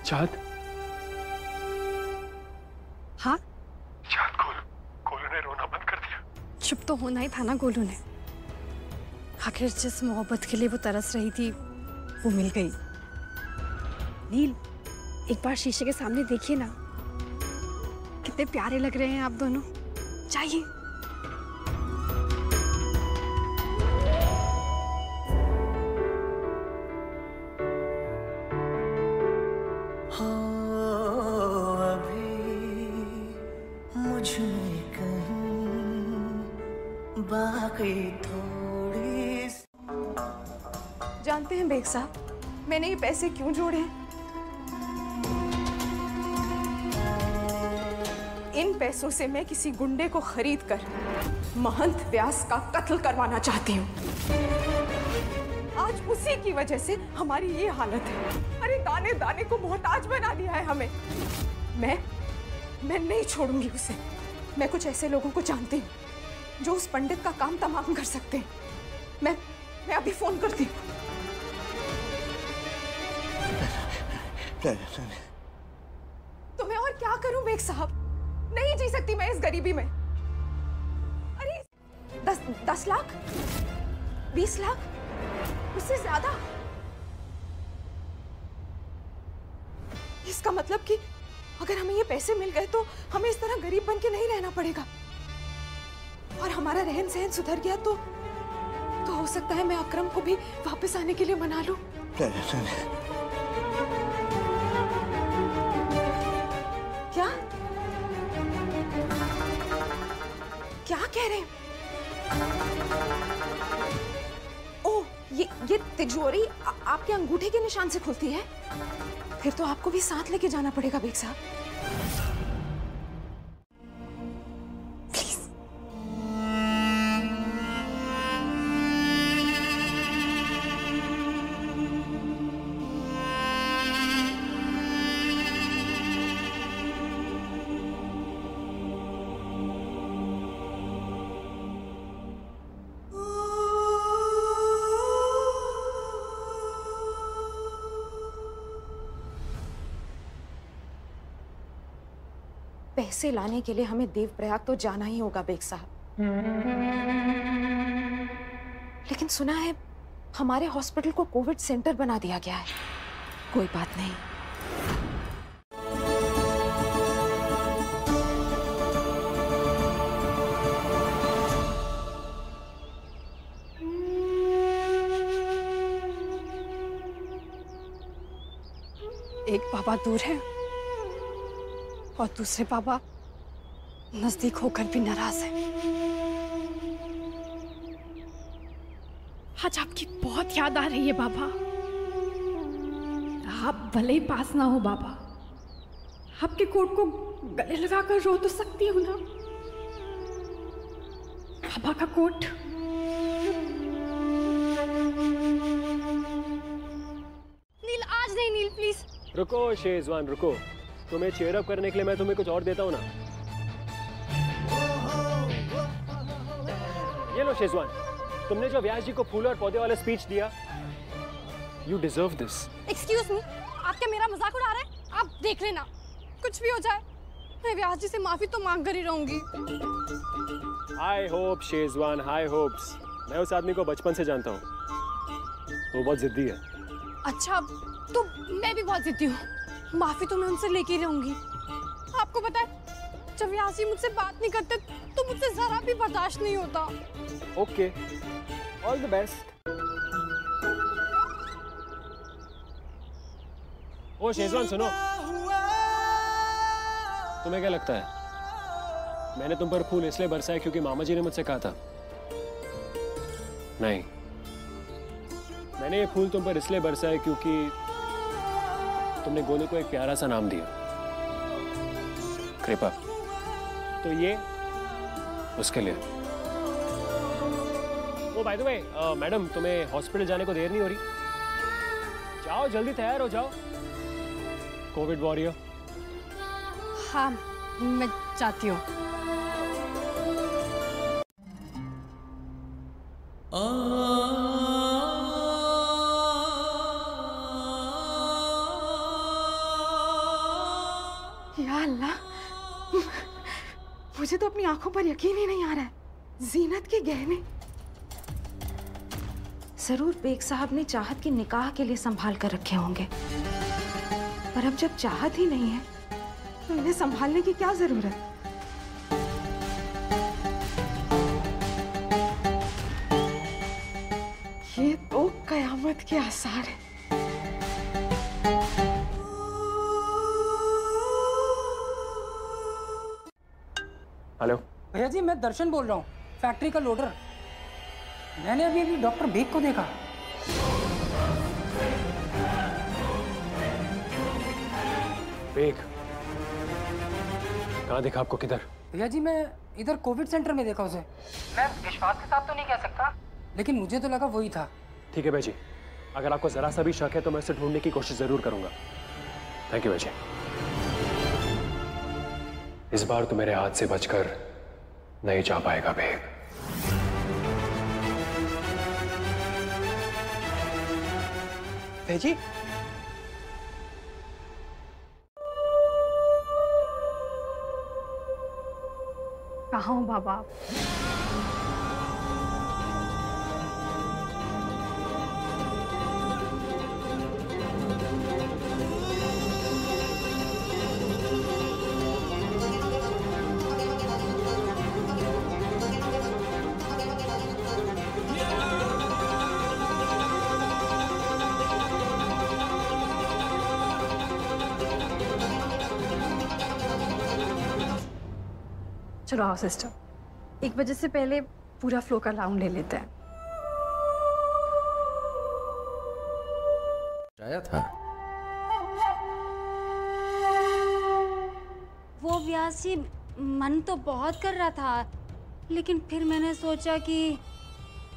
चाहत हाँ चाहत गोलू ने रोना बंद कर दिया। चुप तो होना ही था ना गोलू ने। आखिर जिस मोहब्बत के लिए वो तरस रही थी वो मिल गई। नील एक बार शीशे के सामने देखिए ना, कितने प्यारे लग रहे हैं आप दोनों। चाहिए हो अभी मुझ में कहीं बाकी थोड़ी। जानते हैं बेग साहब, मैंने ये पैसे क्यों जोड़े हैं? इन पैसों से मैं किसी गुंडे को खरीद कर महंत व्यास का कत्ल करवाना चाहती हूँ। आज उसी की वजह से हमारी ये हालत है। अरे दाने दाने को मोहताज बना दिया है हमें। मैं नहीं छोड़ूंगी उसे। मैं कुछ ऐसे लोगों को जानती हूँ जो उस पंडित का काम तमाम कर सकते हैं। मैं अभी फोन करती हूँ। तो मैं और क्या करूं बेग साहब? नहीं जी सकती मैं इस गरीबी में। अरे 10 लाख 20 लाख उससे ज्यादा। इसका मतलब कि अगर हमें ये पैसे मिल गए तो हमें इस तरह गरीब बन के नहीं रहना पड़ेगा और हमारा रहन सहन सुधर गया तो हो सकता है मैं अकरम को भी वापस आने के लिए मना लूं। क्या कह रहे हैं? ओह, ये तिजोरी आपके अंगूठे के निशान से खुलती है? फिर तो आपको भी साथ लेके जाना पड़ेगा बेग साहब। प्लीज। पैसे लाने के लिए हमें देवप्रयाग तो जाना ही होगा बेग साहब। लेकिन सुना है हमारे हॉस्पिटल को कोविड सेंटर बना दिया गया है। कोई बात नहीं, एक बाबा दूर है और दूसरे बाबा नजदीक होकर भी नाराज है। आज आपकी बहुत याद आ रही है बाबा। आप भले ही पास ना हो बाबा, आपके कोट को गले लगाकर रो तो सकती हूँ ना। बाबा का कोट। नील आज नहीं, नील प्लीज। रुको शेजवान रुको, तुम्हें चेयर अप करने के लिए मैं तुम्हें कुछ और देता हूँ ना। ये लो शेजवान, तुमने जो व्यास जी को फूल और पौधे वाला स्पीच दिया, you deserve this. Excuse me, आप क्या मेरा मजाक उड़ा रहे हैं? आप देख लेना, कुछ भी हो जाए मैं व्यास जी से माफी तो मांग कर ही रहूंगी। High hope Schezwan, high hopes. मैं उस आदमी को बचपन से जानता हूँ, वो बहुत जिद्दी है। अच्छा, तो मैं भी बहुत जिद्दी हूँ। माफी तो मैं उनसे लेके ही रहूंगी। आपको पता है जब व्यास जी मुझसे बात नहीं करते तो मुझसे जरा भी बर्दाश्त नहीं होता। Okay, all the best. ओ शेजवान सुनो, तुम्हें क्या लगता है मैंने तुम पर फूल इसलिए बरसाए क्योंकि मामा जी ने मुझसे कहा था? नहीं, मैंने ये फूल तुम पर इसलिए बरसाए क्योंकि तुमने गोलू को एक प्यारा सा नाम दिया, कृपा। तो ये उसके लिए। ओ बाय द वे मैडम, तुम्हें हॉस्पिटल जाने को देर नहीं हो रही? जाओ जल्दी तैयार हो जाओ, कोविड वॉरियर। हाँ, मैं जाती हूँ। या अल्लाह, मुझे तो अपनी आंखों पर यकीन ही नहीं आ रहा है। जीनत के गहने। जरूर बेग साहब ने चाहत की निकाह के लिए संभाल कर रखे होंगे, पर अब जब चाहत ही नहीं है तो इन्हें संभालने की क्या जरूरत? ये तो कयामत के आसार है। हेलो भैया जी, मैं दर्शन बोल रहा हूँ, फैक्ट्री का लोडर। मैंने अभी डॉक्टर बेग को देखा। बेग? कहाँ देखा आपको, किधर? भैया जी, मैं इधर कोविड सेंटर में देखा उसे। मैं विश्वास के साथ तो नहीं कह सकता, लेकिन मुझे तो लगा वही था। ठीक है भाई जी, अगर आपको जरा सा भी शक है तो मैं उसे ढूंढने की कोशिश जरूर करूंगा। थैंक यू भाई जी। इस बार तो मेरे हाथ से बचकर नहीं जा पाएगा बेग। जी कहाँ हो बाबा आप? चलो आओ सिस्टर, 1 बजे से पहले पूरा फ्लो का राउंड ले लेते हैं। आया था वो व्यास जी मन तो बहुत कर रहा था, लेकिन फिर मैंने सोचा कि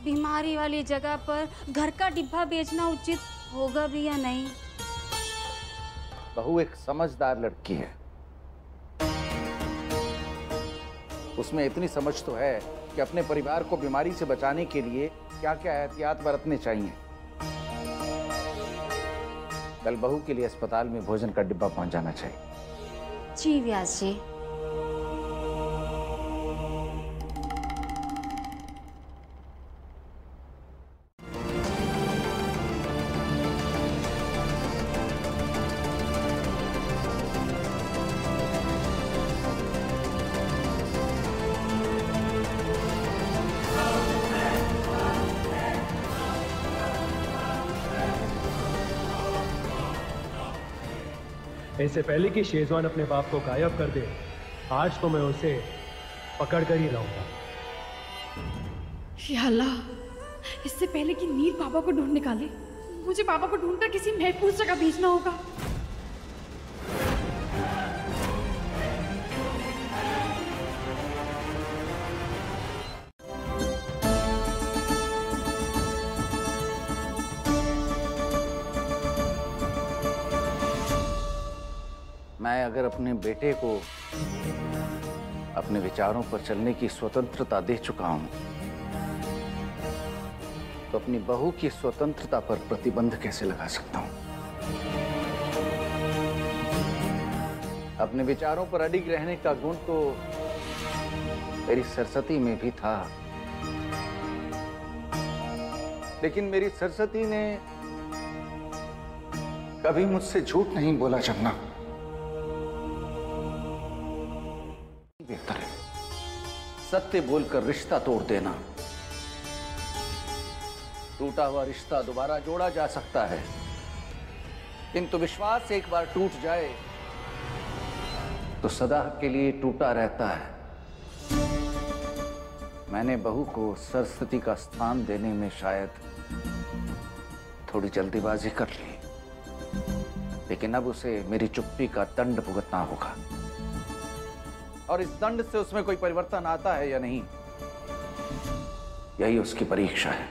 बीमारी वाली जगह पर घर का डिब्बा बेचना उचित होगा भी या नहीं। बहू एक समझदार लड़की है, उसमें इतनी समझ तो है कि अपने परिवार को बीमारी से बचाने के लिए क्या क्या एहतियात बरतने चाहिए। कल बहू के लिए अस्पताल में भोजन का डिब्बा पहुंच जाना चाहिए। जी व्यास जी। इससे पहले कि शेजवान अपने बाप को गायब कर दे, आज तो मैं उसे पकड़ कर ही रहूंगा। या अल्लाह, इससे पहले कि नील पापा को ढूंढ निकाले, मुझे पापा को ढूंढकर किसी महफूज जगह भेजना होगा। मैं अगर अपने बेटे को अपने विचारों पर चलने की स्वतंत्रता दे चुका हूं, तो अपनी बहू की स्वतंत्रता पर प्रतिबंध कैसे लगा सकता हूं? अपने विचारों पर अडिग रहने का गुण तो मेरी सरस्वती में भी था, लेकिन मेरी सरस्वती ने कभी मुझसे झूठ नहीं बोला जमुना। बेहतर है सत्य बोलकर रिश्ता तोड़ देना। टूटा हुआ रिश्ता दोबारा जोड़ा जा सकता है, किंतु विश्वास एक बार टूट जाए तो सदा के लिए टूटा रहता है। मैंने बहू को सरस्वती का स्थान देने में शायद थोड़ी जल्दीबाजी कर ली, लेकिन अब उसे मेरी चुप्पी का दंड भुगतना होगा। और इस दंड से उसमें कोई परिवर्तन आता है या नहीं, यही उसकी परीक्षा है।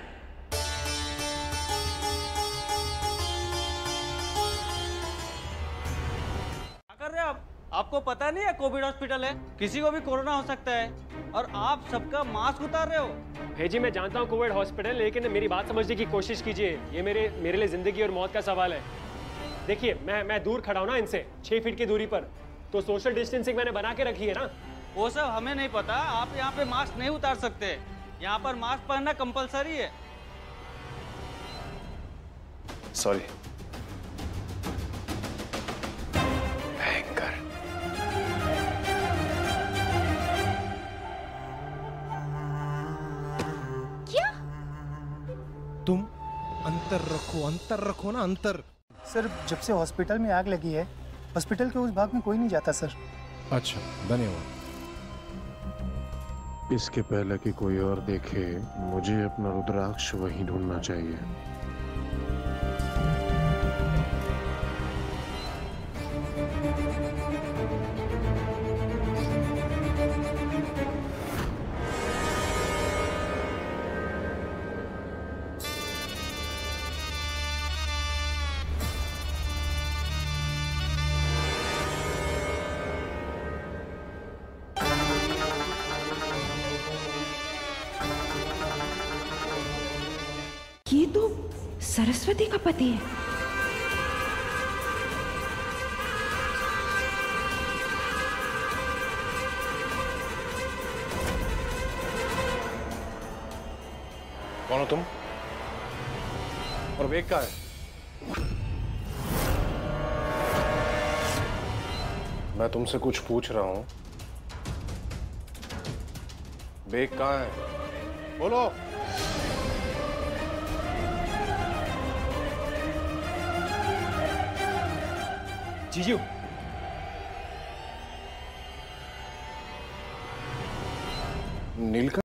क्या कर रहे हो आप? आपको पता नहीं है कोविड हॉस्पिटल है, किसी को भी कोरोना हो सकता है, और आप सबका मास्क उतार रहे हो। भेजी, मैं जानता हूँ कोविड हॉस्पिटल, लेकिन मेरी बात समझने की कोशिश कीजिए। ये मेरे लिए जिंदगी और मौत का सवाल है। देखिए, मैं दूर खड़ा हूँ ना इनसे, 6 फीट की दूरी पर, तो सोशल डिस्टेंसिंग मैंने बना के रखी है ना। वो सब हमें नहीं पता, आप यहाँ पे मास्क नहीं उतार सकते। यहाँ पर मास्क पहनना कंपलसरी है। सॉरी। भयंकर। क्या? तुम अंतर रखो ना, अंतर। सर, जब से हॉस्पिटल में आग लगी है, हॉस्पिटल के उस भाग में कोई नहीं जाता सर। अच्छा, धन्यवाद। इसके पहले कि कोई और देखे, मुझे अपना रुद्राक्ष वहीं ढूंढना चाहिए। ये तो सरस्वती का पति है। कौन हो तुम? और बेग कहाँ है? मैं तुमसे कुछ पूछ रहा हूं। बेग कहाँ है? बोलो। जीजू, नीलकंठ।